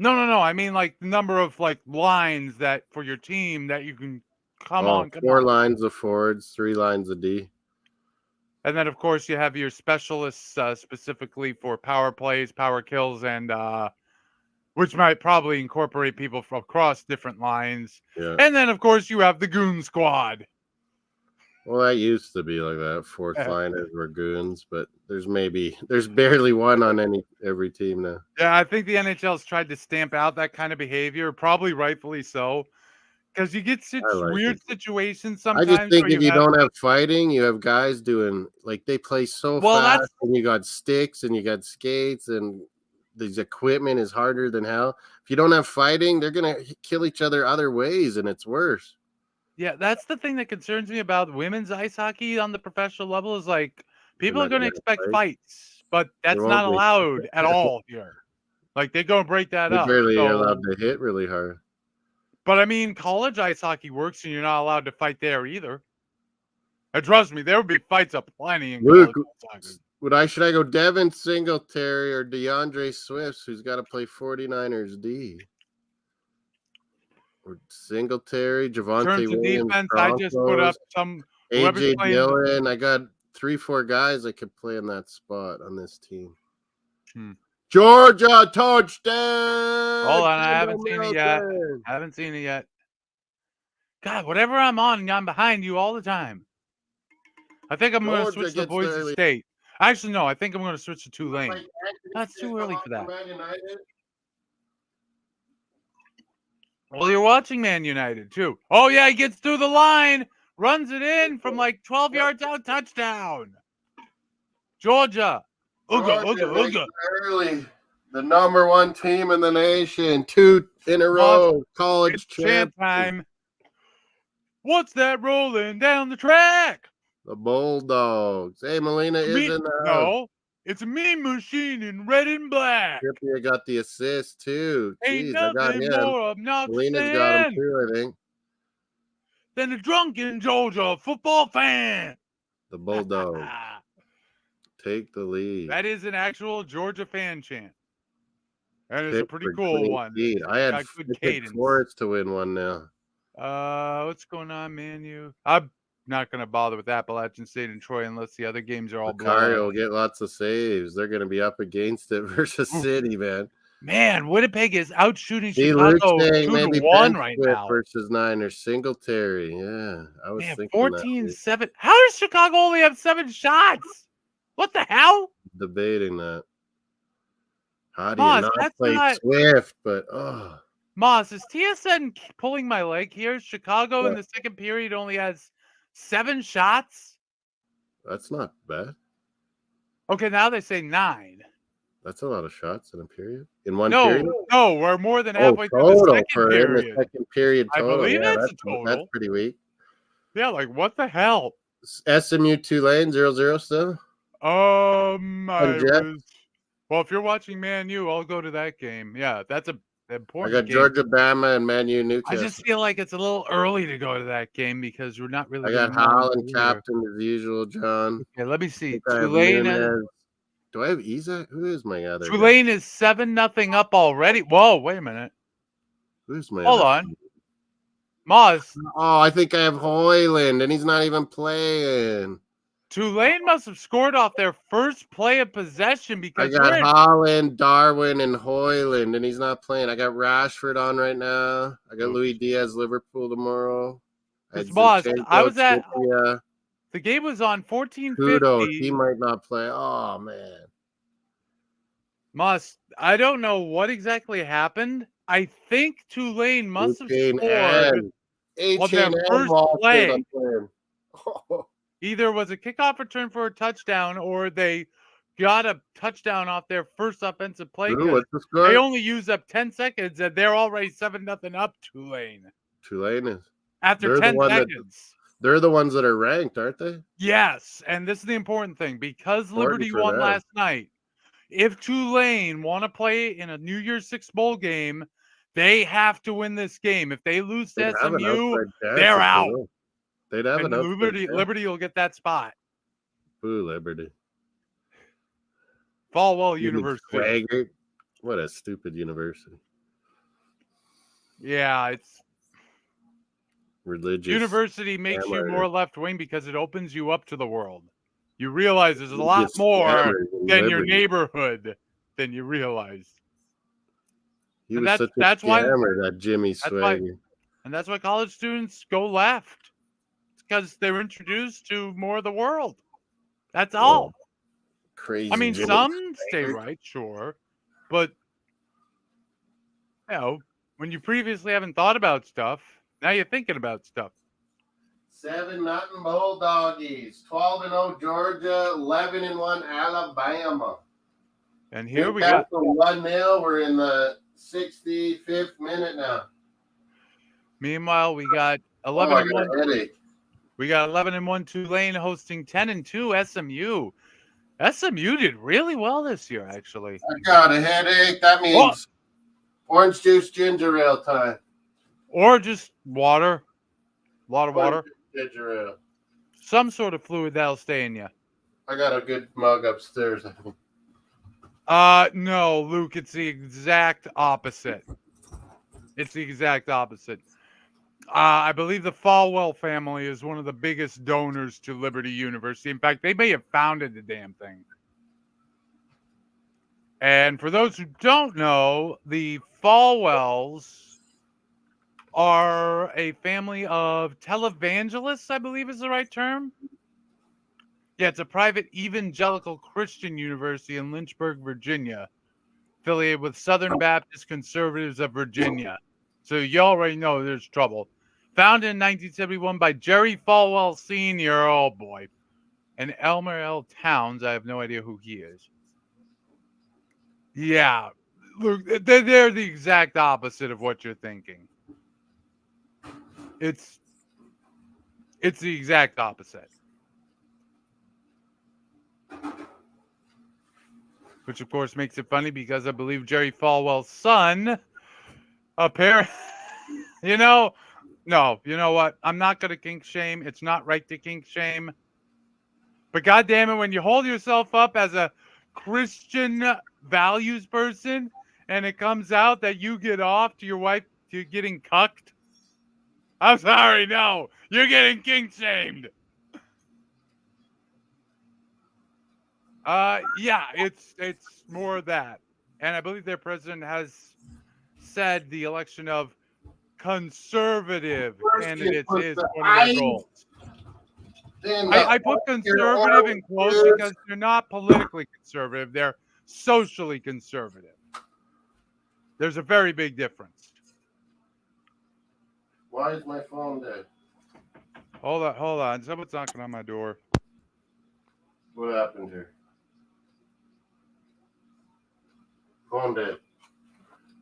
No. I mean, like, the number of, like, lines that for your team that you can come on. 4 lines of forwards, 3 lines of D. And then, of course, you have your specialists specifically for power plays, power kills, and which might probably incorporate people from across different lines. Yeah. And then, of course, you have the goon squad. Well, that used to be like that. Fourth liners were goons, but there's barely one on every team now. Yeah, I think the NHL's tried to stamp out that kind of behavior, probably rightfully so, because you get weird situations sometimes. I just think where if you don't have fighting, you have guys doing like they play so fast, and you got sticks and you got skates, and this equipment is harder than hell. If you don't have fighting, they're gonna kill each other other ways, and it's worse. Yeah, that's the thing that concerns me about women's ice hockey on the professional level is like people are going to expect fights, but that's not allowed at all here. Like they're going to break that up. Barely are allowed to hit really hard. But I mean, college ice hockey works, and you're not allowed to fight there either. And trust me, there would be fights aplenty in college ice hockey. Should I go Devin Singletary or DeAndre Swift, who's got to play 49ers D? Or Singletary, Javonte Williams, defense, I just put up some AJ Dillon. I got 3-4 guys that could play in that spot on this team. Georgia touchdown! Hold on, I haven't seen it yet. God, whatever I'm on, I'm behind you all the time. I think I'm going to switch to Boise State. Actually, no, I think I'm going to switch to Tulane. That's too early for that. Well, you're watching Man United, too. Oh, yeah, he gets through the line, runs it in from like 12 yards out, touchdown. Georgia. Ooga. Early. The number 1 team in the nation. 2 in a row. College champ time. What's that rolling down the track? The Bulldogs. Hey, Molina is in the house. No, it's a Mean Machine in red and black. Trippier got the assist, too. Jeez, I got him. More obnoxious Molina's got him, too, I think. Than a drunken Georgia football fan. The Bulldogs. Take the lead. That is an actual Georgia fan chant. That is a pretty cool one. I had Forest to win one now. What's going on, man? I'm not going to bother with Appalachian State and Troy unless the other games are all blown. will get lots of saves. They're going to be up against it versus City, man. Man, Winnipeg is out shooting Chicago 2-1 right now. Versus Niners. Singletary. Yeah, I was thinking 14-7. How does Chicago only have 7 shots? What the hell? Debating that. How do you not play Swift? But Moss, is TSN pulling my leg here? Chicago in the second period only has 7 shots. That's not bad. Okay, now they say 9. That's a lot of shots in a period. In one period? No, we're more than halfway through the second period. In the second period total. I believe that's a total. That's pretty weak. Yeah, like what the hell? SMU Tulane 0-0 still? Well, if you're watching Man U, I'll go to that game. Yeah, that's an important game. I got Georgia, Bama, and Man U, Newcastle. I just feel like it's a little early to go to that game because we're not really. I got Holland captain as usual, John. Okay, let me see. Tulane. Do I have Isa? Who is my other? Tulane is 7-0 up already. Whoa, wait a minute. Who's my? Hold on. Moss. Oh, I think I have Hoyland, and he's not even playing. Tulane must have scored off their first play of possession because I got Holland, Darwin, and Hoyland, and he's not playing. I got Rashford on right now. I got Luis Diaz, Liverpool tomorrow. Boss, I was at the game was on 14:50. He might not play. Oh man, Moss, I don't know what exactly happened. I think Tulane must have scored on their first play. Either was a kickoff return for a touchdown or they got a touchdown off their first offensive play. They only used up 10 seconds and they're already 7-0 up Tulane. Tulane is. After 10 seconds. They're the ones that are ranked, aren't they? Yes. And this is the important thing. Because Liberty won last night, if Tulane want to play in a New Year's Six bowl game, they have to win this game. If they lose to SMU, they're out. They'd have enough. Liberty will get that spot. Boo, Liberty. Falwell University. What a stupid university. Yeah, it's religious. University makes you more left wing because it opens you up to the world. You realize there's a lot more than your neighborhood than you realize. That's why that Jimmy Swagger. And that's why college students go left. because they're introduced to more of the world. That's all. Crazy. I mean, some stay right, sure, but when you previously haven't thought about stuff, now you're thinking about stuff. 7-0 Bulldoggies, 12-0 Georgia, 11-1 Alabama. And here we got 1-0. We're in the 65th minute now. Meanwhile, we got 11-1. We got 11-1 Tulane hosting 10-2 SMU. SMU did really well this year, actually. I got a headache. That means orange juice, ginger ale time. Or just water. A lot of water. Ginger ale. Some sort of fluid that'll stay in you. I got a good mug upstairs, I think. No, Luke, it's the exact opposite. It's the exact opposite. I believe the Falwell family is one of the biggest donors to Liberty University. In fact, they may have founded the damn thing. And for those who don't know, the Falwells are a family of televangelists, I believe is the right term. Yeah, it's a private evangelical Christian university in Lynchburg, Virginia, affiliated with Southern Baptist Conservatives of Virginia. So you already know there's trouble. Founded in 1971 by Jerry Falwell Sr., oh boy, and Elmer L. Towns. I have no idea who he is. Yeah, look, they're the exact opposite of what you're thinking. It's the exact opposite. Which, of course, makes it funny because I believe Jerry Falwell's son, apparently, no, you know what? I'm not going to kink shame. It's not right to kink shame. But goddamn it, when you hold yourself up as a Christian values person and it comes out that you get off to your wife to getting cucked, I'm sorry, no, you're getting kink shamed. Yeah, it's more of that. And I believe their president has said the election of conservative candidates is one of their goals. I put conservative in quotes because they're not politically conservative. They're socially conservative. There's a very big difference. Why is my phone dead? Hold on. Someone's knocking on my door. What happened here? Phone dead.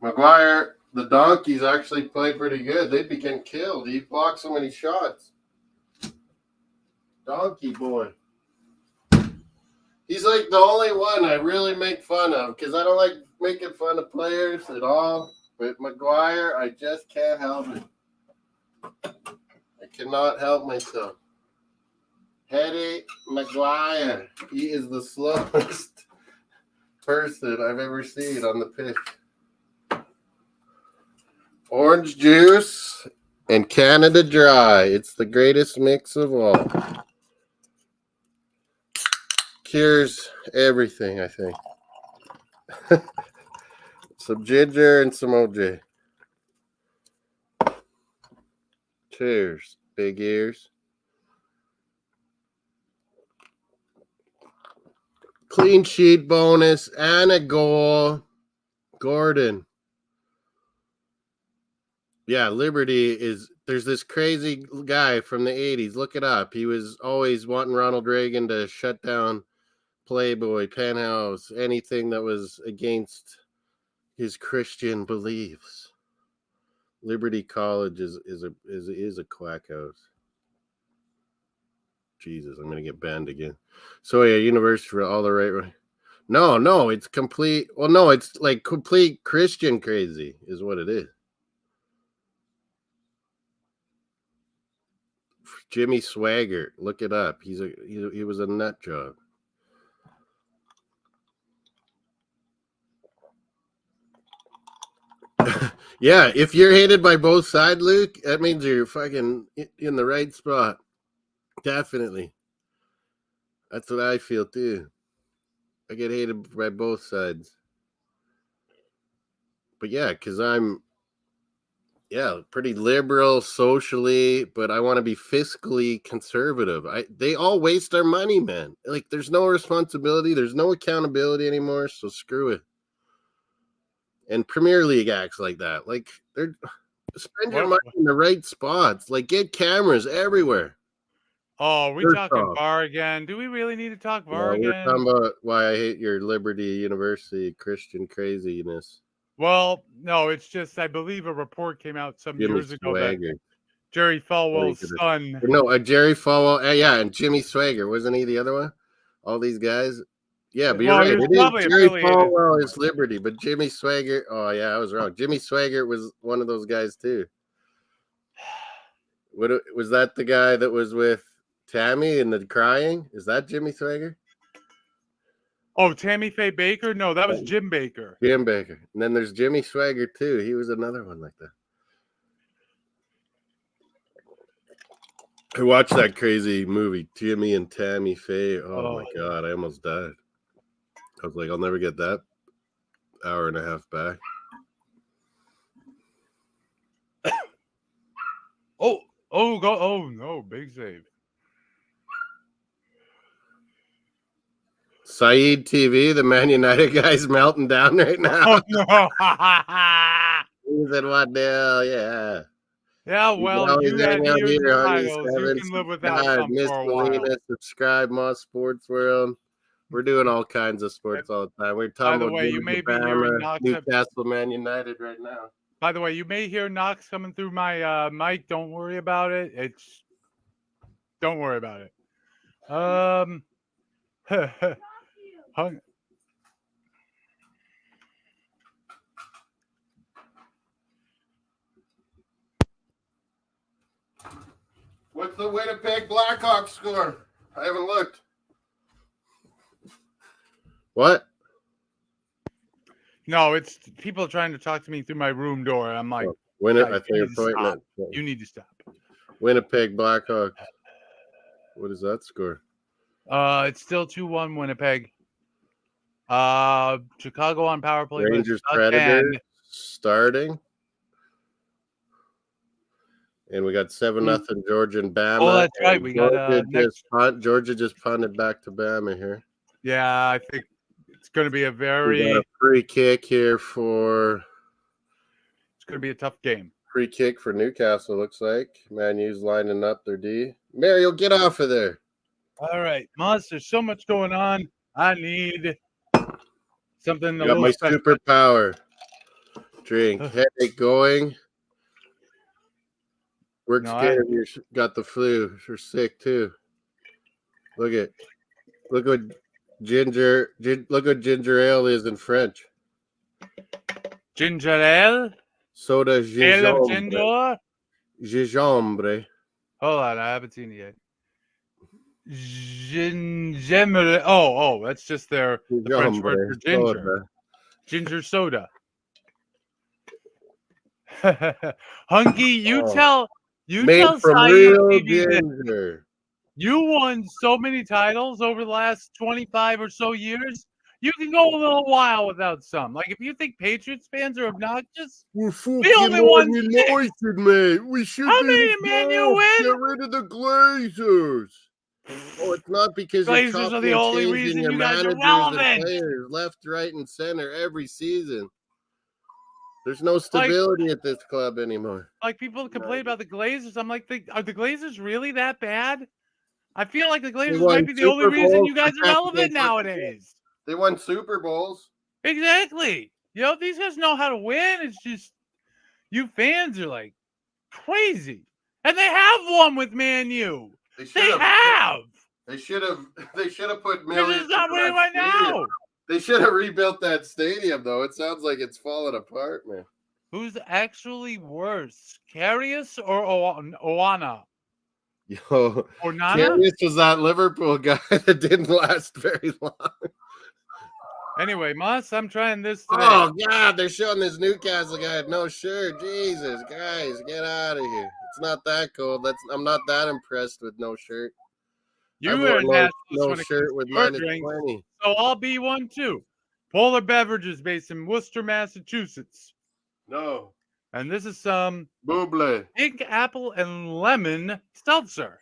McGuire, the Donkeys actually played pretty good. They became killed. He blocked so many shots. Donkey boy. He's like the only one I really make fun of because I don't like making fun of players at all. But McGuire, I just can't help it. I cannot help myself. Hetty McGuire. He is the slowest person I've ever seen on the pitch. Orange juice and Canada Dry. It's the greatest mix of all. Cures everything, I think. Some ginger and some OJ. Cheers, big ears. Clean sheet bonus and a goal. Gordon. Yeah, Liberty is, there's this crazy guy from the 80s. Look it up. He was always wanting Ronald Reagan to shut down Playboy, Penthouse, anything that was against his Christian beliefs. Liberty College is a quack house. Jesus, I'm gonna get banned again. So yeah, university for all the right. No, it's complete. Well, no, it's like complete Christian crazy is what it is. Jimmy Swaggart, look it up. He was a nut job. Yeah, if you're hated by both sides, Luke, that means you're fucking in the right spot. Definitely. That's what I feel too. I get hated by both sides. But yeah, because I'm Yeah, pretty liberal socially, but I want to be fiscally conservative. They all waste our money, man. Like, there's no responsibility, there's no accountability anymore, so screw it. And Premier League acts like that. Like, they're spend your money in the right spots. Like, get cameras everywhere. Oh, we talking VAR again? Do we really need to talk VAR again? We're talking about why I hate your Liberty University Christian craziness. Well, no, it's just I believe a report came out some years ago that Jerry Falwell's son. No, Jerry Falwell. Yeah, and Jimmy Swaggart. Wasn't he the other one? All these guys. Yeah, but you're right. It is Jerry Falwell is Liberty, but Jimmy Swaggart. Oh, yeah, I was wrong. Jimmy Swaggart was one of those guys, too. What was that the guy that was with Tammy and the crying? Is that Jimmy Swaggart? Oh, Tammy Faye Baker? No, that was Jim Baker. Jim Baker. And then there's Jimmy Swaggart, too. He was another one like that. I watched that crazy movie, Jimmy and Tammy Faye. Oh, my God. I almost died. I was like, I'll never get that hour and a half back. Oh, no. Big save. Saeed TV, the Man United guy's melting down right now. Oh, no. He's at 1-0, yeah. Yeah, well, you have years of titles. You can live without some for a while. Subscribe, Moss Sports World. We're doing all kinds of sports all the time. We're talking about you may be hearing Newcastle, Man United right now. By the way, you may hear knocks coming through my mic. Don't worry about it. Don't worry about it. What's the Winnipeg Blackhawks score? I haven't looked. What? No, it's people trying to talk to me through my room door. I'm like, I think you need to stop. Winnipeg Blackhawks. What is that score? It's still 2-1 Winnipeg. Chicago on power play. Rangers Predators starting. And we got 7-0 Georgia and Bama. Oh, that's right. We got Georgia just punted back to Bama here. Yeah, I think it's going to be a free kick here for. It's going to be a tough game. Free kick for Newcastle, looks like. Man U's lining up their D. Mario, get off of there. All right, Moss, there's so much going on. I need something. Got my superpower drink. Headache going. We're scared you got the flu. You're sick too. Look what ginger ale is in French. Ginger ale? Soda gingembre. Ale of ginger? Gingembre. Hold on, I haven't seen it yet. Gingembre. Oh, that's just the French word for ginger. Soda. Ginger soda. Hunky, you tell real ginger. You won so many titles over the last 25 or so years. You can go a little while without some. Like, if you think Patriots fans are obnoxious, the only one United, mate. We should. How many man you win? Get rid of the Glazers. Oh, it's not because Glazers are the only reason you guys are relevant. Players left, right, and center every season. There's no stability at this club anymore. Like, people complain about the Glazers. I'm like, are the Glazers really that bad? I feel like the Glazers might be the only reason you guys are relevant nowadays. They won Super Bowls. Exactly. These guys know how to win. It's just you fans are like crazy. And they have won with Man U. They have. They should have put millions. They're just not winning right now. They should have rebuilt that stadium, though. It sounds like it's falling apart, man. Who's actually worse, Karius or Oana? Yo, Karius was that Liverpool guy that didn't last very long. Anyway, Moss, I'm trying this today. Oh, God, they're showing this Newcastle guy with no shirt. Jesus, guys, get out of here. It's not that cold. I'm not that impressed with no shirt. You are no shirt with -20. So I'll be one too. Polar Beverages based in Worcester, Massachusetts. No. And this is some Bublé. pink apple and lemon seltzer.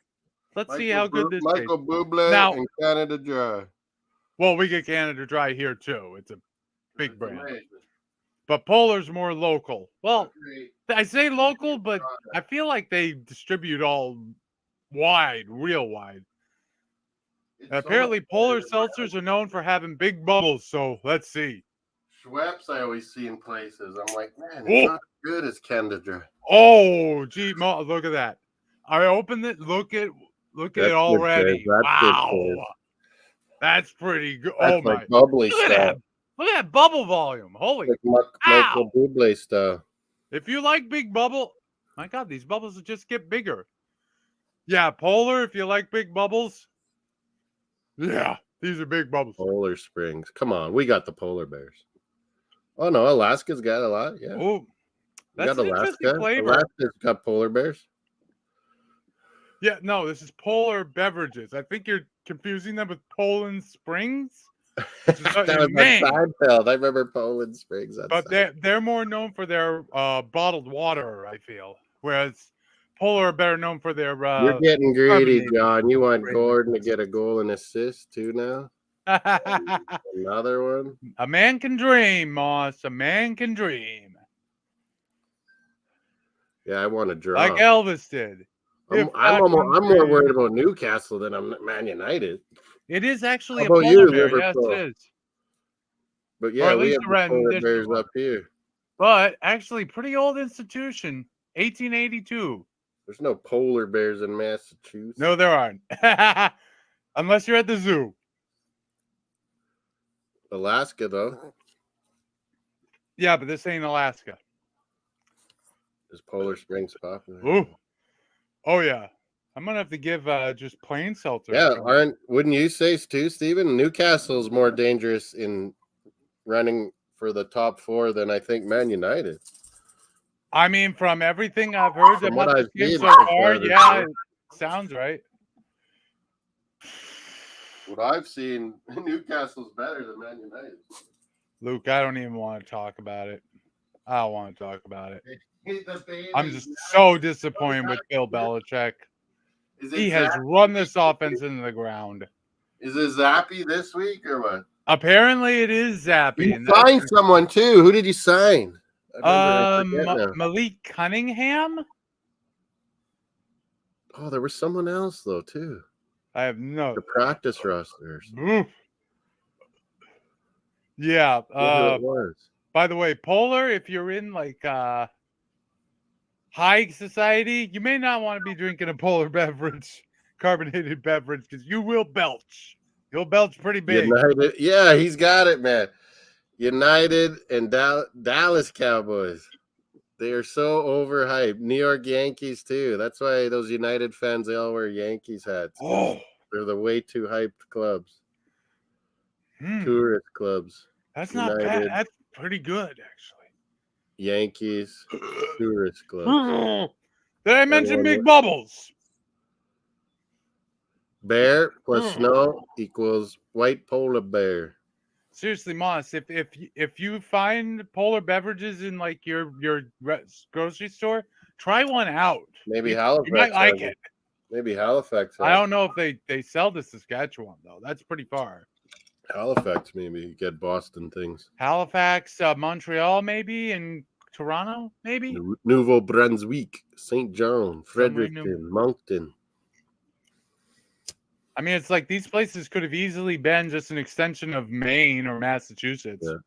Let's see how good this tastes. Michael Bublé and Canada Dry. Well, we get Canada Dry here too. It's a big brand. Amazing. But Polar's more local. Well, I say local, but I feel like they distribute all wide, real wide. Apparently, Polar seltzers are known for having big bubbles, so let's see. Schweppes I always see in places. I'm like, man, it's not as good as Canada Dry. Oh, gee, look at that. I opened it. Look at it already. Wow. That's pretty good. That's like bubbly stuff. Look at that bubble volume. Holy. Like Michael Bublé stuff. If you like big bubble, my God, these bubbles will just get bigger. Yeah, Polar, if you like big bubbles. Yeah, these are big bubbles. Polar Springs. Come on, we got the polar bears. Oh, no, Alaska's got a lot. Yeah. Oh, that's an interesting flavor. Alaska's got polar bears. Yeah, no, this is Polar Beverages. I think you're confusing them with Poland Springs. That was my Seinfeld. I remember Poland Springs. But they're more known for their bottled water, I feel. Whereas Polar are better known for their You're getting greedy, John. You want Gordon to get a goal and assist too now? Another one? A man can dream, Moss. A man can dream. Yeah, I want to draw. Like Elvis did. I'm more worried about Newcastle than I'm Man United. It is actually a polar bear. Yes, it is. But yeah, we have the polar bears up here. But actually, pretty old institution, 1882. There's no polar bears in Massachusetts. No, there aren't. Unless you're at the zoo. Alaska, though. Yeah, but this ain't Alaska. Is Polar Springs popular? Ooh. Oh, yeah. I'm going to have to give just plain seltzer. Yeah, wouldn't you say too, Stephen? Newcastle's more dangerous in running for the top four than I think Man United. I mean, from everything I've heard from what I've seen so far, yeah, it sounds right. What I've seen, Newcastle's better than Man United. Luke, I don't even want to talk about it. I don't want to talk about it. I'm just so disappointed with Bill Belichick. He has run this offense into the ground. Is it Zappy this week or what? Apparently, it is Zappy. You signed someone too. Who did you sign? Malik Cunningham. Oh, there was someone else though too. I have no. The practice rosters. Yeah. It was. By the way, Polar, if you're in like high society, you may not want to be drinking a polar beverage, carbonated beverage, because you will belch. You'll belch pretty big. United, yeah, he's got it, man. United and Dallas Cowboys. They are so overhyped. New York Yankees, too. That's why those United fans, they all wear Yankees hats. Oh. They're the way too hyped clubs. Tourist clubs. That's not bad. That's pretty good, actually. Yankees, tourist clubs. Did I mention big bubbles? Bear plus snow equals white polar bear. Seriously, Moss, if you find polar beverages in like your grocery store, try one out. Maybe Halifax. You might like it. Maybe Halifax. I don't know if they sell to Saskatchewan though. That's pretty far. Halifax, maybe get Boston things. Halifax, Montreal, maybe, and Toronto, maybe. Nouveau Brunswick, St. John, Fredericton, Moncton. I mean, it's like these places could have easily been just an extension of Maine or Massachusetts. Yeah.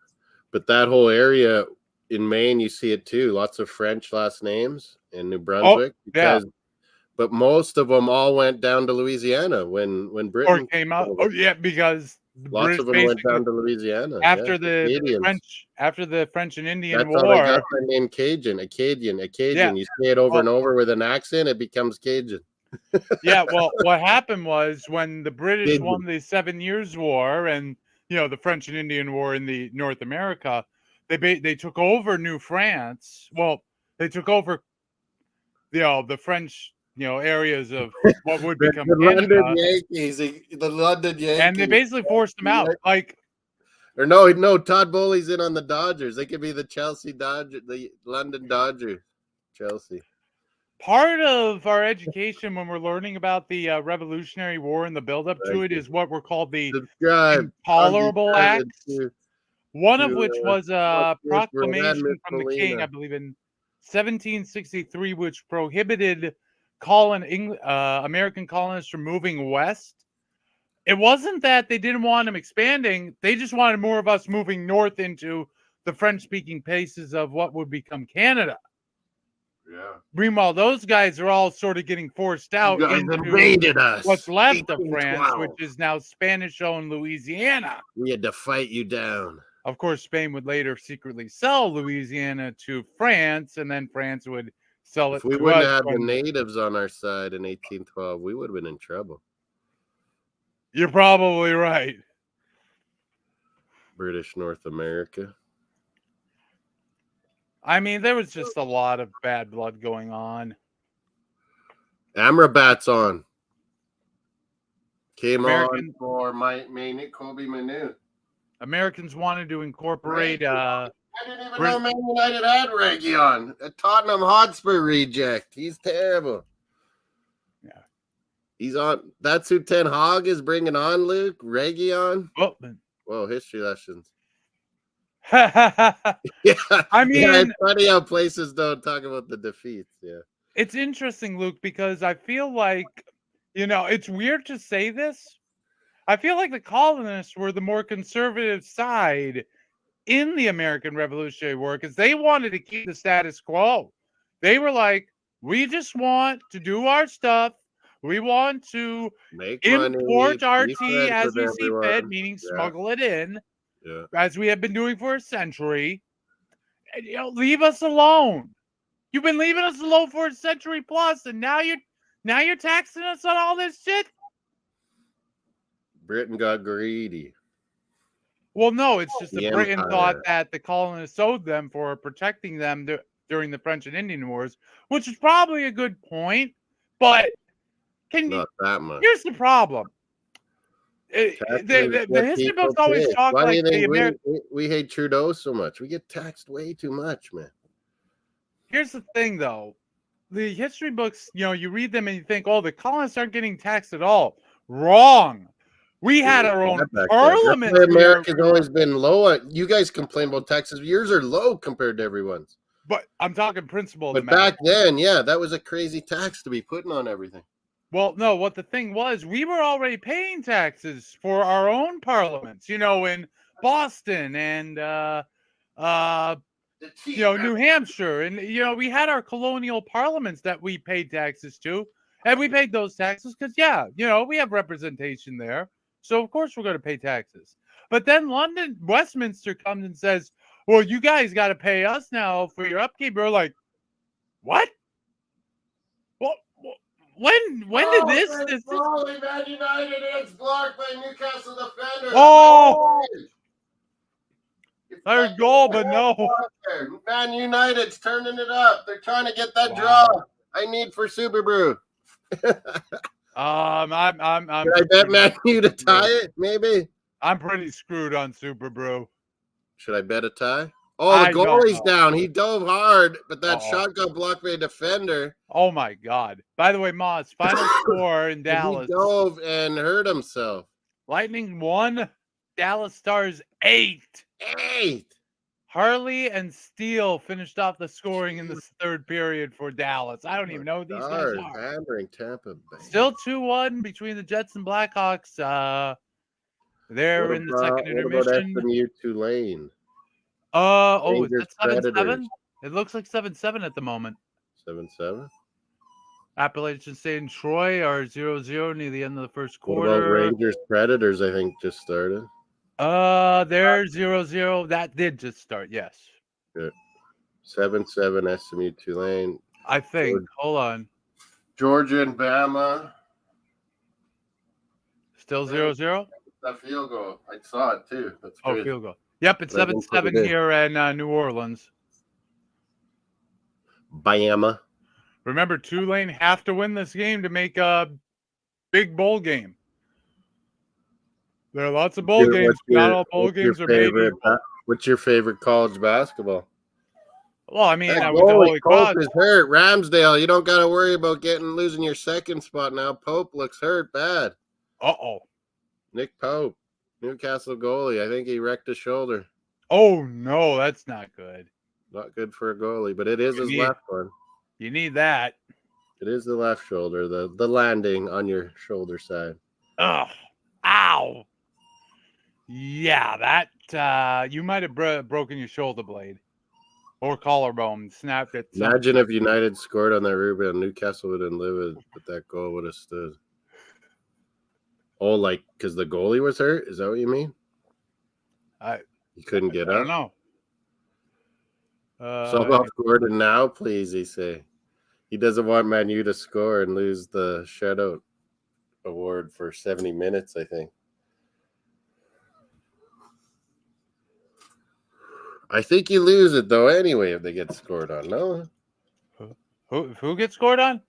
But that whole area in Maine, you see it too. Lots of French last names in New Brunswick. But most of them all went down to Louisiana when Britain came out. Oh yeah, because lots of them went down to Louisiana after the French and Indian War. That's how they got the name Cajun. Acadian. Yeah. You say it over and over with an accent, it becomes Cajun. Yeah, well, what happened was when the British won the 7 Years' War and the French and Indian War in the North America, they took over New France. Well, they took over the French areas of what would become the London Yankees, the London Yankees, and they basically forced them out. Like Or no, Todd Bowley's in on the Dodgers. They could be the Chelsea Dodger, the London Dodgers. Chelsea. Part of our education when we're learning about the Revolutionary War and the buildup to it is what we're called the Intolerable Acts. One of which was a proclamation from the king, I believe, in 1763, which prohibited American colonists from moving west. It wasn't that they didn't want them expanding. They just wanted more of us moving north into the French-speaking places of what would become Canada. Yeah. Meanwhile, those guys are all sort of getting forced out into what's left of France, which is now Spanish-owned Louisiana. We had to fight you down. Of course, Spain would later secretly sell Louisiana to France, and then France would sell it to us. If we wouldn't have had the natives on our side in 1812, we would have been in trouble. You're probably right. British North America. I mean, there was just a lot of bad blood going on. Amrabat's on. Came on for Kobe Manu. Americans wanted to incorporate. I didn't even know Man United had Reggie on. A Tottenham Hotspur reject. He's terrible. Yeah. He's on. That's who Ten Hag is bringing on, Luke. Reggie on. Oh. Whoa, history lessons. Yeah. I mean, it's funny how places don't talk about the defeats. Yeah. It's interesting, Luke, because I feel like, it's weird to say this. I feel like the colonists were the more conservative side in the American Revolutionary War because they wanted to keep the status quo. They were like, we just want to do our stuff. We want to import our tea as we see fit, meaning smuggle it in, as we have been doing for a century. And, leave us alone. You've been leaving us alone for a century plus, and now you're taxing us on all this shit. Britain got greedy. Well, no, it's just that Britain thought that the colonists owed them for protecting them during the French and Indian Wars, which is probably a good point. But not that much. Here's the problem. The history books always talk like the American. We hate Trudeau so much. We get taxed way too much, man. Here's the thing, though. The history books, you read them and you think, oh, the colonists aren't getting taxed at all. Wrong. We had our own parliament. America's always been low. You guys complain about taxes. Yours are low compared to everyone's. But I'm talking principle. But back then, that was a crazy tax to be putting on everything. Well, no, what the thing was, we were already paying taxes for our own parliaments, in Boston and, New Hampshire. And, we had our colonial parliaments that we paid taxes to. And we paid those taxes because, we have representation there. So, of course, we're going to pay taxes. But then Westminster comes and says, well, you guys got to pay us now for your upkeep. We're like, what? Well, when did this? Man United is blocked by Newcastle defender. Oh! Third goal, but no. Man United's turning it up. They're trying to get that draw. I need for Super Brew. I'm Can I bet Man U to tie it? Maybe. I'm pretty screwed on Super Brew. Should I bet a tie? Oh, the goalie's down. He dove hard, but that shot got blocked by a defender. Oh my God! By the way, Moss, final score in Dallas. He dove and hurt himself. Lightning 1, Dallas Stars 8. 8. Harley and Steele finished off the scoring in the third period for Dallas. I don't even know who these guys are. Hammering Tampa Bay. Still 2-1 between the Jets and Blackhawks. They're in the second intermission. What about SMU Tulane? Is that 7-7? It looks like 7-7 at the moment. 7-7? Appalachian State and Troy are 0-0 near the end of the first quarter. What about Rangers Predators, I think, just started? They're 0-0. That did just start, yes. Good. 7-7 SMU Tulane. I think. Hold on. Georgia and Bama. Still 0-0? That field goal. I saw it too. That's crazy. Field goal. Yep, it's 7-7 here in New Orleans. Bama. Remember, Tulane have to win this game to make a big bowl game. There are lots of bowl games. Not all bowl games are made equal. What's your favorite college basketball? Well, I mean, that with the Holy Pope Cross is hurt. Ramsdale, you don't got to worry about losing your second spot now. Pope looks hurt bad. Uh-oh. Nick Pope, Newcastle goalie. I think he wrecked his shoulder. Oh, no, that's not good. Not good for a goalie, but it is his left one. You need that. It is the left shoulder, the landing on your shoulder side. Ugh. Ow. Yeah, that you might have broken your shoulder blade or collarbone, snapped it. Imagine if United scored on that rebound, Newcastle wouldn't live it, but that goal would have stood. Oh, like because the goalie was hurt? Is that what you mean? He couldn't get up? I don't know. Sub off Gordon now, please, he say. He doesn't want Man U to score and lose the shutout award for 70 minutes, I think. I think you lose it, though, anyway, if they get scored on, no? Who gets scored on?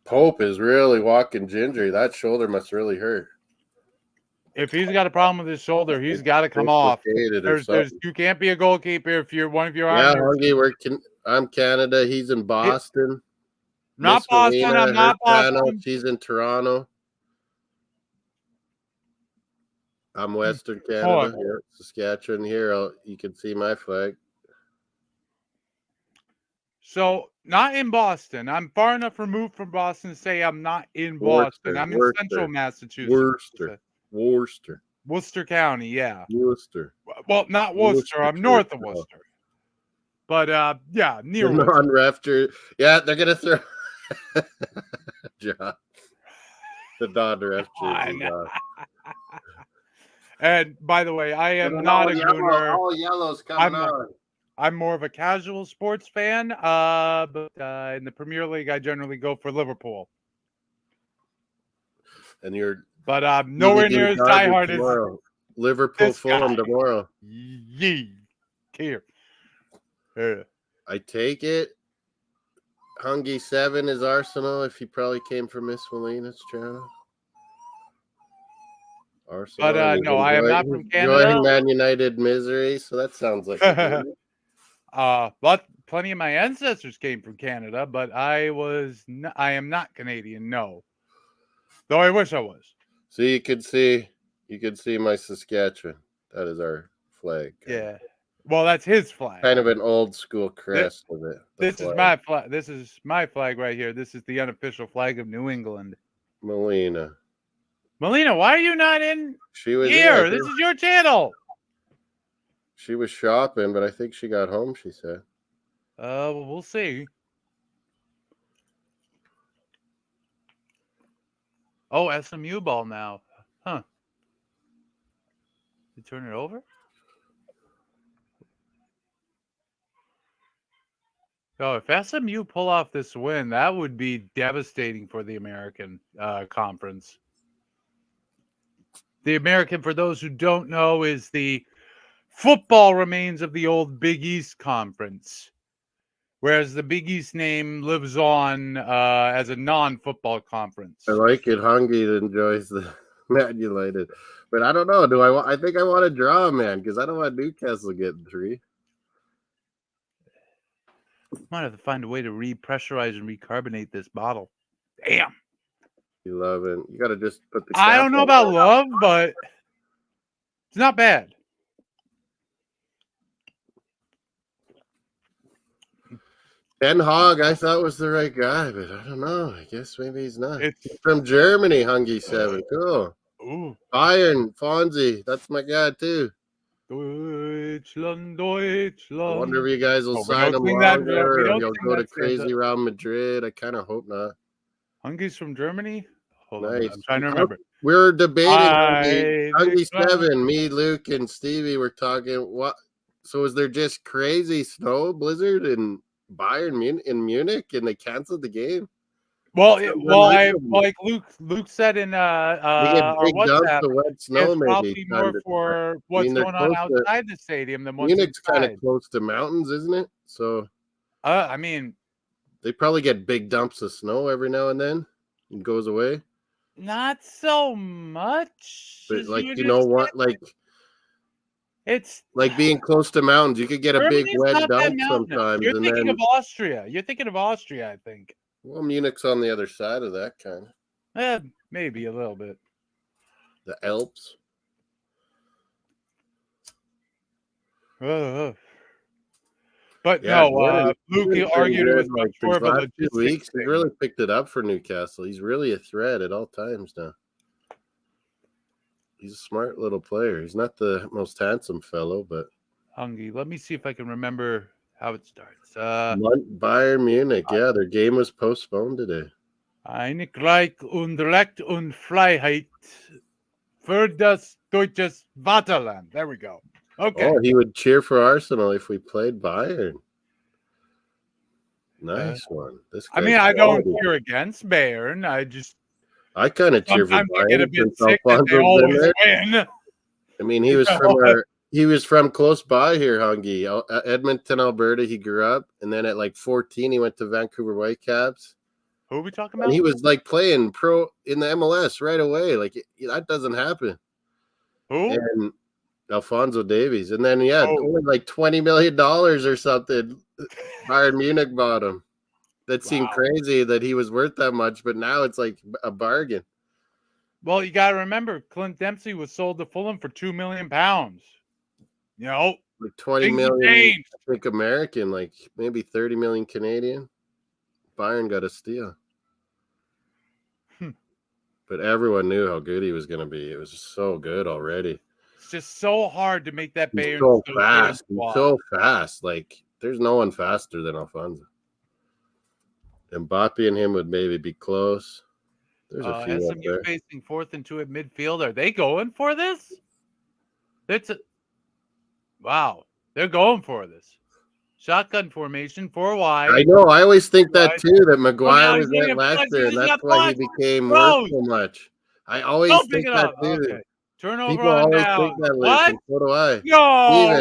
Pope is really walking gingery. That shoulder must really hurt. If he's got a problem with his shoulder, he's got to come off. You can't be a goalkeeper if you're one of your arms. Yeah, Hungry, I'm Canada. He's in Boston. Not Boston. I'm not Boston. She's in Toronto. I'm Western Canada. Here, Saskatchewan. Here, you can see my flag. So, not in Boston. I'm far enough removed from Boston to say I'm not in Boston. I'm in central Massachusetts. Worcester County, yeah. Worcester. Well, not Worcester. I'm north of Worcester. But, yeah, near Worcester. Non-ref jersey. Yeah, they're going to throw John. The non-ref jersey. And, by the way, I am not a gooner. All yellows coming on. I'm more of a casual sports fan, but in the Premier League, I generally go for Liverpool. And you're... But nowhere near as diehard as Liverpool Fulham tomorrow. Yee. Here. I take it. Hungy 7 is Arsenal if he probably came from Miss Molina's channel. Arsenal. But no, I am not from Canada. Enjoying Man United misery, so that sounds like but plenty of my ancestors came from Canada, but I am not Canadian, no. Though I wish I was. So you could see my Saskatchewan. That is our flag. Yeah. Well, that's his flag. Kind of an old school crest of it. This is my flag. This is my flag right here. This is the unofficial flag of New England. Melina, why are you not in here? This is your channel. She was shopping, but I think she got home, she said. Well, we'll see. Oh, SMU ball now. Huh. You turn it over? Oh, if SMU pull off this win, that would be devastating for the American Conference. The American, for those who don't know, is the football remains of the old Big East Conference, whereas the Big East name lives on as a non-football conference. I like it. Hungy enjoys the Man United, but I don't know. I think I want to draw, man, because I don't want Newcastle getting 3. Might have to find a way to repressurize and recarbonate this bottle. Damn. You love it. You got to just put the. I don't know about love, but it's not bad. Ben Hogg, I thought was the right guy, but I don't know. I guess maybe he's not. He's from Germany, Hungy 7. Cool. Ooh. Bayern, Fonzie. That's my guy, too. Deutschland. I wonder if you guys will sign him longer or he'll go to crazy around Madrid. I kind of hope not. Hungy's from Germany? Nice. I'm trying to remember. We're debating Hungy 7. Me, Luke, and Stevie were talking. What? So is there just crazy snow blizzard in Bayern in Munich and they canceled the game? Well, like Luke said in our WhatsApp, wet snow, it's probably more for what's going on outside the stadium than what's Munich's inside. kind of close to mountains, isn't it? So, I mean, they probably get big dumps of snow every now and then. It goes away. Not so much. But like, you know what? Like, it's like being close to mountains, you could get a big Germany's wet not that dunk sometimes, You're and thinking then of Austria. You're thinking of Austria, I think. well, Munich's on the other side of that kind of. Maybe a little bit. The Alps. But yeah, no, Luke argued it was much more of a logistics weeks. thing. He's really picked it up for Newcastle. He's really a threat at all times now. He's a smart little player. He's not the most handsome fellow, but Hungy. Let me see if I can remember how it starts. Bayern Munich. Yeah, their game was postponed today. Einigreich und Recht und Freiheit für das deutsches Vaterland. There we go. Okay. Oh, he would cheer for Arsenal if we played Bayern. Nice one. This I mean, I don't cheer against Bayern. I kind of cheer for Bayern. I get a bit sick that they always win. I mean, he was from close by here, Hungy. Edmonton, Alberta. He grew up, and then at like 14, he went to Vancouver Whitecaps. Who are we talking about? And he was like playing pro in the MLS right away. Like that doesn't happen. Who? And Alphonso Davies, and then only like $20 million or something. Bayern Munich bought him. That seemed crazy that he was worth that much, but now it's like a bargain. Well, you got to remember, Clint Dempsey was sold to Fulham for £2 million. You know, like 20 million. I think American, like maybe 30 million Canadian. Bayern got a steal. But everyone knew how good he was going to be. It was just so good already. It's just so hard to make that Bayern so fast. He's so fast. Like, there's no one faster than Alfonso. Mbappe and him would maybe be close. There's a few up there. Facing 4th and 2 at midfield. Are they going for this? Wow. They're going for this. Shotgun formation, 4 wide. I know. I always think that too, that Maguire was at Leicester, and that's why he became worth so much. I always think that too. Okay. Turnover. People always think that, what? So do I. No,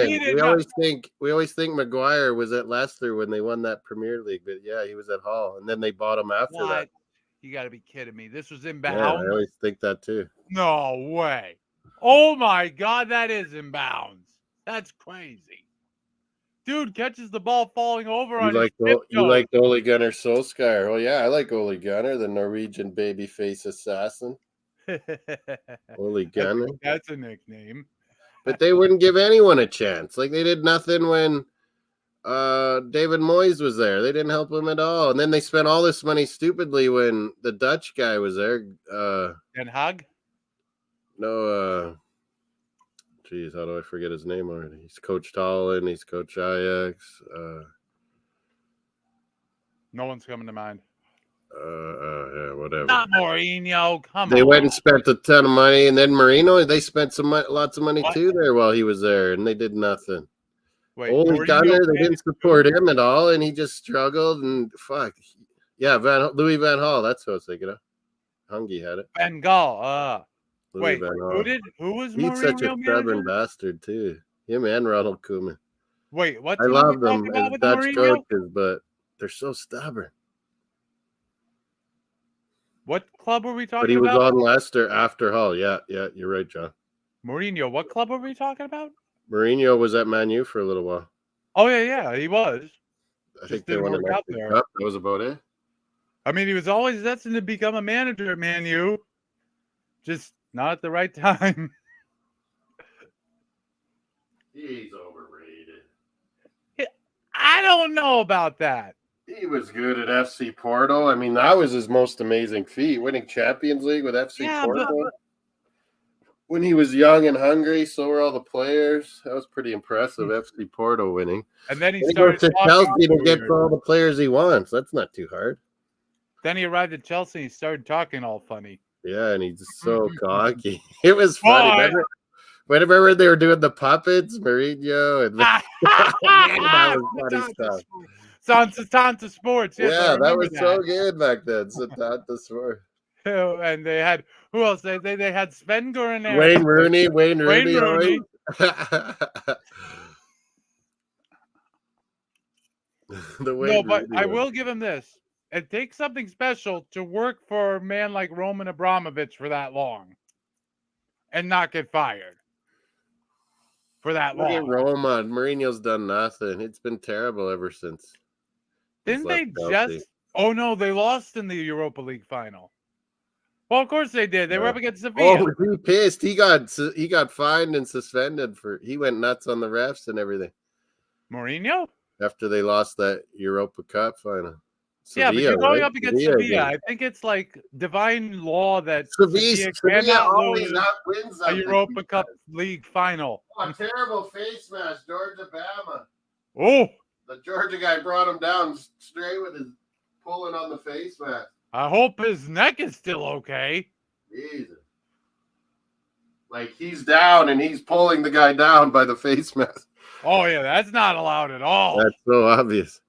we always think Maguire was at Leicester when they won that Premier League, but yeah, he was at Hull, and then they bought him after that. You got to be kidding me! This was inbound. Yeah, I always think that too. No way! Oh my God, that is inbounds. That's crazy. Dude catches the ball falling over on his tiptoes. You like Ole Gunnar Solskjaer? Oh yeah, I like Ole Gunnar, the Norwegian babyface assassin. Ole Gunnar. That's a nickname. But they wouldn't give anyone a chance. Like they did nothing when David Moyes was there. They didn't help him at all. And then they spent all this money stupidly when the Dutch guy was there. Den Haag? No, geez, how do I forget his name already? He's coached Holland. He's coached Ajax. No one's coming to mind. Yeah, whatever. Not Mourinho. Come on. They went and spent a ton of money, and then Marino, they spent lots of money too there while he was there, and they did nothing. Wait, Ole Gunnar, they didn't support him at all, and he just struggled. And fuck, yeah, Louis Van Gaal. That's what I was thinking of. Hungy had it. Van Gaal. Wait, who was Mourinho? He's such a stubborn bastard too. Him and Ronald Koeman. Wait, what? I love them as Dutch coaches, but they're so stubborn. What club were we talking about? But he was on Leicester after Hull. Yeah, you're right, John. Mourinho, what club were we talking about? Mourinho was at Man U for a little while. Oh, yeah, he was. I think they won an FA Cup. That was about it. I mean, he was always destined to become a manager at Man U. Just not at the right time. He's overrated. I don't know about that. He was good at FC Porto. I mean, that was his most amazing feat, winning Champions League with FC Porto. When he was young and hungry, so were all the players. That was pretty impressive, FC Porto winning. And then he started to Chelsea to get all the players he wants. That's not too hard. Then he arrived at Chelsea and he started talking all funny. Yeah, and he's so cocky. It was funny. Remember they were doing the puppets, Mourinho, and that was funny stuff. Santa Sports. Yes, yeah, that was so good back then. Santa Sports. And they had who else? They had Sven Goran there. Wayne Rooney. No, but I will give him this. it takes something special to work for a man like Roman Abramovich for that long and not get fired for that long. Look at Roma. Mourinho's done nothing. It's been terrible ever since. Didn't they just? Oh no, they lost in the Europa League final. Well, of course they did. They were up against Sevilla. Oh, he pissed. He got fined and suspended he went nuts on the refs and everything. Mourinho? After they lost that Europa Cup final. Sevilla, but you're going up against Sevilla. I think it's like divine law that Sevilla cannot lose a Europa Cup League final. Oh, a terrible face mask, Georgia Bama. Oh. The Georgia guy brought him down straight with his pulling on the face mask. I hope his neck is still okay. Jesus. Like he's down and he's pulling the guy down by the face mask. Oh, yeah, that's not allowed at all. That's so obvious.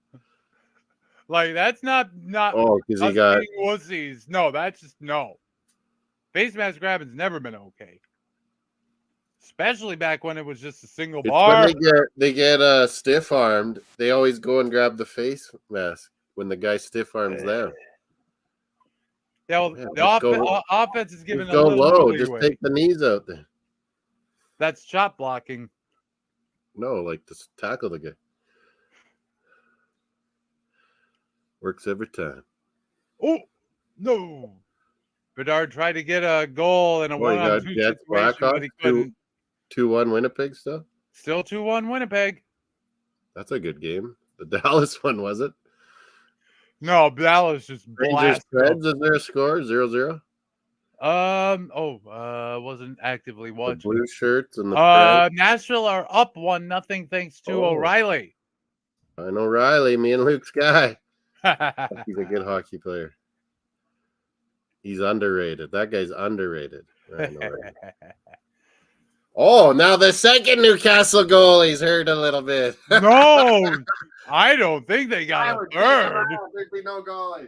Like, that's not because he got wussies. No, that's just no. Face mask grabbing's never been okay. Especially back when it was just a single bar. When they get stiff armed, they always go and grab the face mask when the guy stiff arms them. Yeah, well, the offense is giving a go little low. Just take the knees out there. That's chop blocking. No, like just tackle the guy. Works every time. Oh no! Bedard tried to get a goal in a 1-on-2 situation, but he couldn't. 2-1 Winnipeg still? Still 2-1 Winnipeg. That's a good game. The Dallas one, was it? No, Dallas just blasted. Rangers, is there a score? 0-0? Wasn't actively watching. The blue shirts and the Nashville are up 1-0 thanks to O'Reilly. I know Riley, me and Luke's guy. He's a good hockey player. He's underrated. That guy's underrated. Oh, now the second Newcastle goalie's hurt a little bit. No, I don't think they got a third. There'd be no goalie.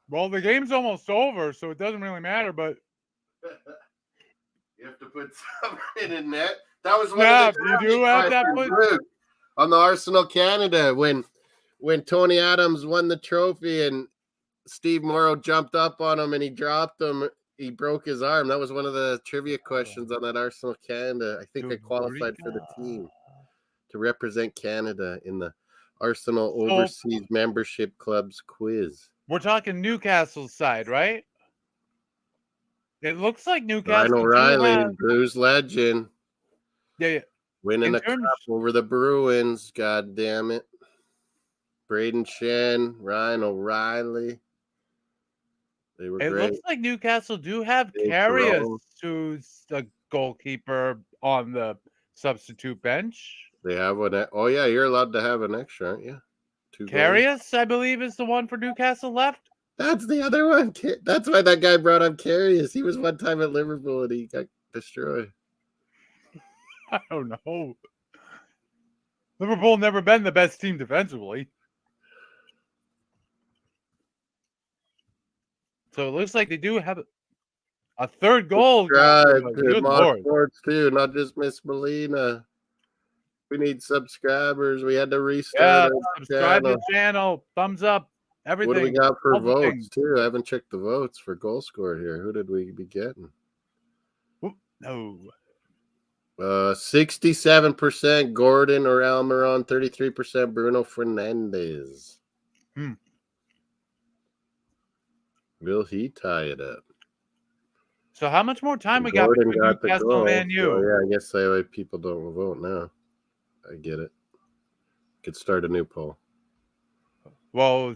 Well, the game's almost over, so it doesn't really matter, but you have to put something in net. That was one of the you do have that put on the Arsenal Canada when Tony Adams won the trophy and Steve Morrow jumped up on him and he dropped him. He broke his arm. That was one of the trivia questions on that Arsenal Canada. I think I qualified for the team to represent Canada in the Arsenal Overseas Membership Club's quiz. We're talking Newcastle side, right? It looks like Newcastle. Ryan O'Reilly, Blues legend. Yeah. Winning a cup over the Bruins. God damn it. Braden Shen, Ryan O'Reilly. They were great. Looks like Newcastle do have Karius, who's the goalkeeper on the substitute bench. They have one. Oh, yeah, you're allowed to have an extra, aren't you? Karius, I believe, is the one for Newcastle left. That's the other one. That's why that guy brought up Karius. He was one time at Liverpool and he got destroyed. I don't know. Liverpool never been the best team defensively. So it looks like they do have a third goal. Subscribe to Mossdsports too, not just Miss Molina. We need subscribers. We had to restart. Subscribe to the channel. Thumbs up. Everything. What do we got for votes too? I haven't checked the votes for goal score here. Who did we be getting? No. 67% Gordon or Almiron, 33% Bruno Fernandes. Will he tie it up? So how much more time we got between Newcastle and you? So, yeah, I guess people don't vote now. I get it. Could start a new poll. Well,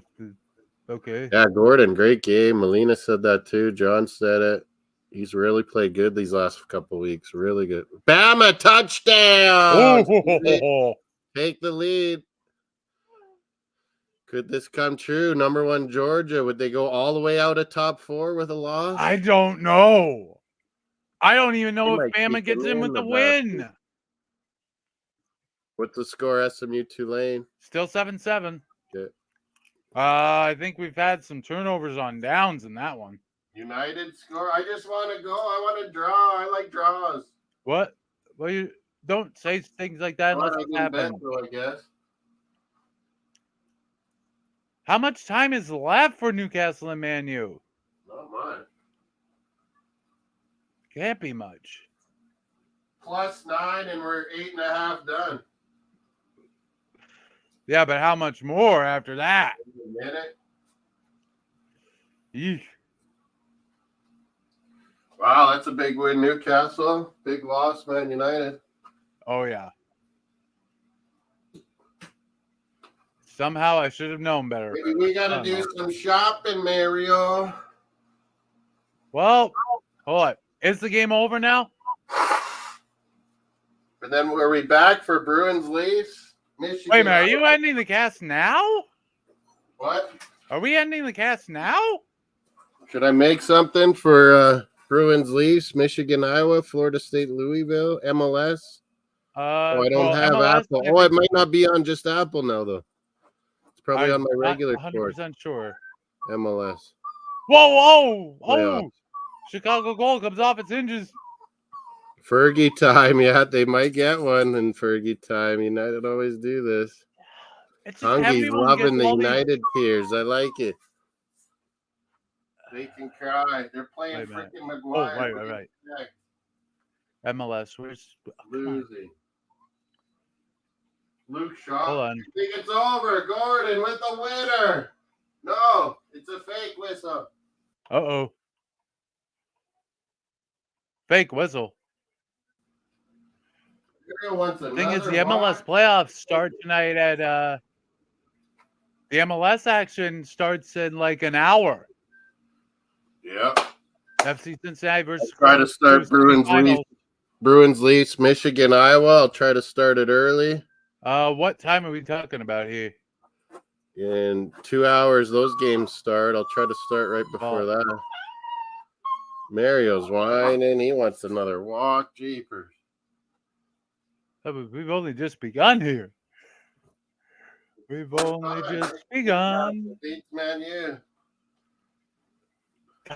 okay. Yeah, Gordon, great game. Molina said that too. John said it. He's really played good these last couple of weeks. Really good. Bama touchdown! Take the lead. Could this come true? Number one, Georgia. Would they go all the way out of top 4 with a loss? I don't know. I don't even know if Bama gets in with the win. What's the score, SMU Tulane? Still 7-7. Okay. I think we've had some turnovers on downs in that one. United score. I just want to go. I want to draw. I like draws. What? Well, don't say things like that unless it's happened. I guess. How much time is left for Newcastle and Man U? Not much. Can't be much. +9, and we're 8.5 done. Yeah, but how much more after that? A minute. Eesh. Wow, that's a big win, Newcastle. Big loss, Man United. Oh, yeah. Somehow I should have known better. Maybe we got to do some shopping, Mario. Well, hold on. Is the game over now? And then were we back for Bruins Leafs? Michigan. Wait a minute. Are you ending the cast now? What? Are we ending the cast now? Should I make something for Bruins Leafs, Michigan, Iowa, Florida State, Louisville, MLS? I don't have MLS, Apple. Oh, it might not be on just Apple now, though. It's probably on my regular 100% sure. MLS. Whoa! Oh! Chicago goal comes off its hinges. Fergie time, yeah, they might get one in Fergie time. United always do this. Hungy's loving the United tears. I like it. They can cry. They're playing freaking Maguire. Oh, right. MLS, where's losing? Luke Shaw. Hold on. I think it's over. Gordon with the winner. No, it's a fake whistle. Uh-oh. Fake whistle. The thing is, the MLS playoffs start tonight at the MLS action starts in like an hour. Yep. FC Cincinnati versus. I'll try to start Bruins Leafs, Michigan, Iowa. I'll try to start it early. What time are we talking about here? In 2 hours, those games start. I'll try to start right before that. Mario's whining. He wants another walk. Jeepers. We've only just begun here. We've only just begun. Man,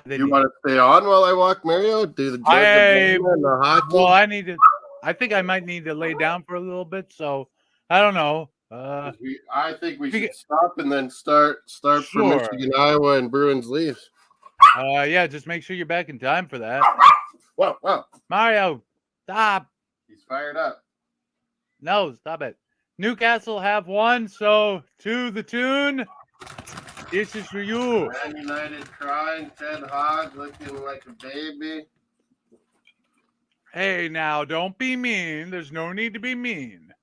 you want to stay on while I walk Mario? Do the hockey? Well, I think I might need to lay down for a little bit, so I don't know. I think we should stop and then start for Michigan, Iowa, and Bruins Leafs. Yeah, just make sure you're back in time for that. Whoa. Mario, stop. He's fired up. No, stop it. Newcastle have won, so to the tune. This is for you. Man United crying. Ted Hogg looking like a baby. Hey, now, don't be mean. There's no need to be mean.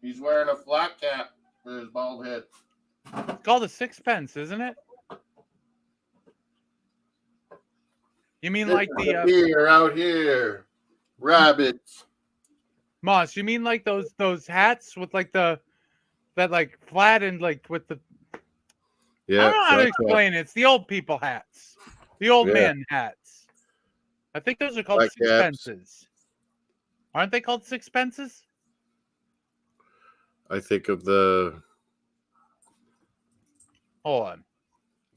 He's wearing a flat cap for his bald head. It's called a sixpence, isn't it? You mean like the beer out here, rabbits? Moss, you mean like those hats with like that like flat and like with the yeah? I don't know how to explain it. It's the old people hats, the old man hats. I think those are called sixpences. Aren't they called sixpences? I think of the. Hold on.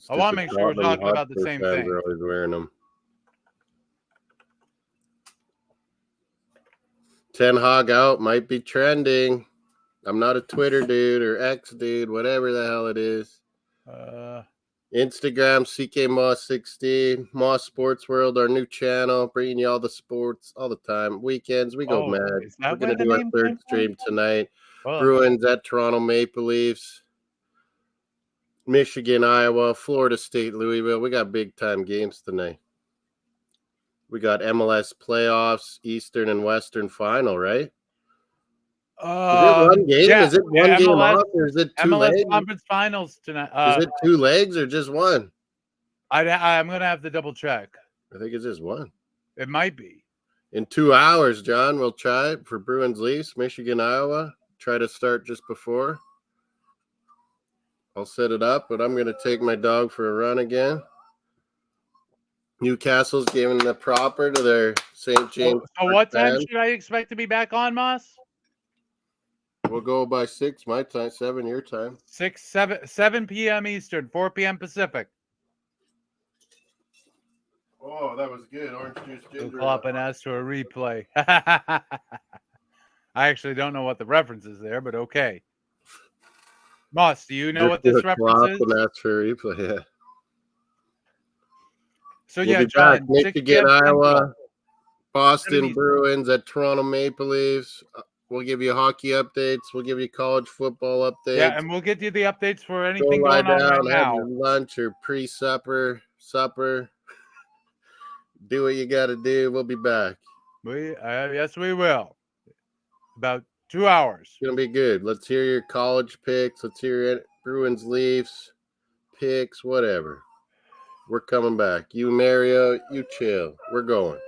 I want to make sure we're talking about the same thing. Always wearing them. Ten Hog out might be trending. I'm not a Twitter dude or X dude, whatever the hell it is. Instagram, CK Moss 16, Moss Sports World, our new channel, bringing you all the sports all the time. Weekends, we go mad. We're going to do our third stream tonight. Bruins at Toronto Maple Leafs. Michigan, Iowa, Florida State, Louisville. We got big time games tonight. We got MLS playoffs, Eastern and Western final, right? Is it one game? Yeah. Is it one game off, or is it two MLS legs? conference finals tonight. Is it two legs or just one? I'm gonna have to double check. I think it's just one. It might be. In 2 hours, John, we'll try it for Bruins Leafs, Michigan, Iowa. Try to start just before. I'll set it up, but I'm going to take my dog for a run again. Newcastle's giving the proper to their St. James. So what time should I expect to be back on, Moss? We'll go by 6 my time, 7 your time. 7 p.m. Eastern, 4 p.m. Pacific. Oh, that was good. Orange juice ginger. We'll and ask for a replay. I actually don't know what the reference is there, but okay. Moss, do you know what this reference is? And ask for a replay, yeah. So, yeah, John, Michigan, Iowa, Boston Bruins at Toronto Maple Leafs. We'll give you hockey updates. We'll give you college football updates. Yeah, and we'll get you the updates for anything going on right now. Have your lunch or pre-supper, supper. Do what you got to do. We'll be back. Yes, we will. About 2 hours. It's going to be good. Let's hear your college picks. Let's hear your Bruins, Leafs picks, whatever. We're coming back. You, Mario, you chill. We're going.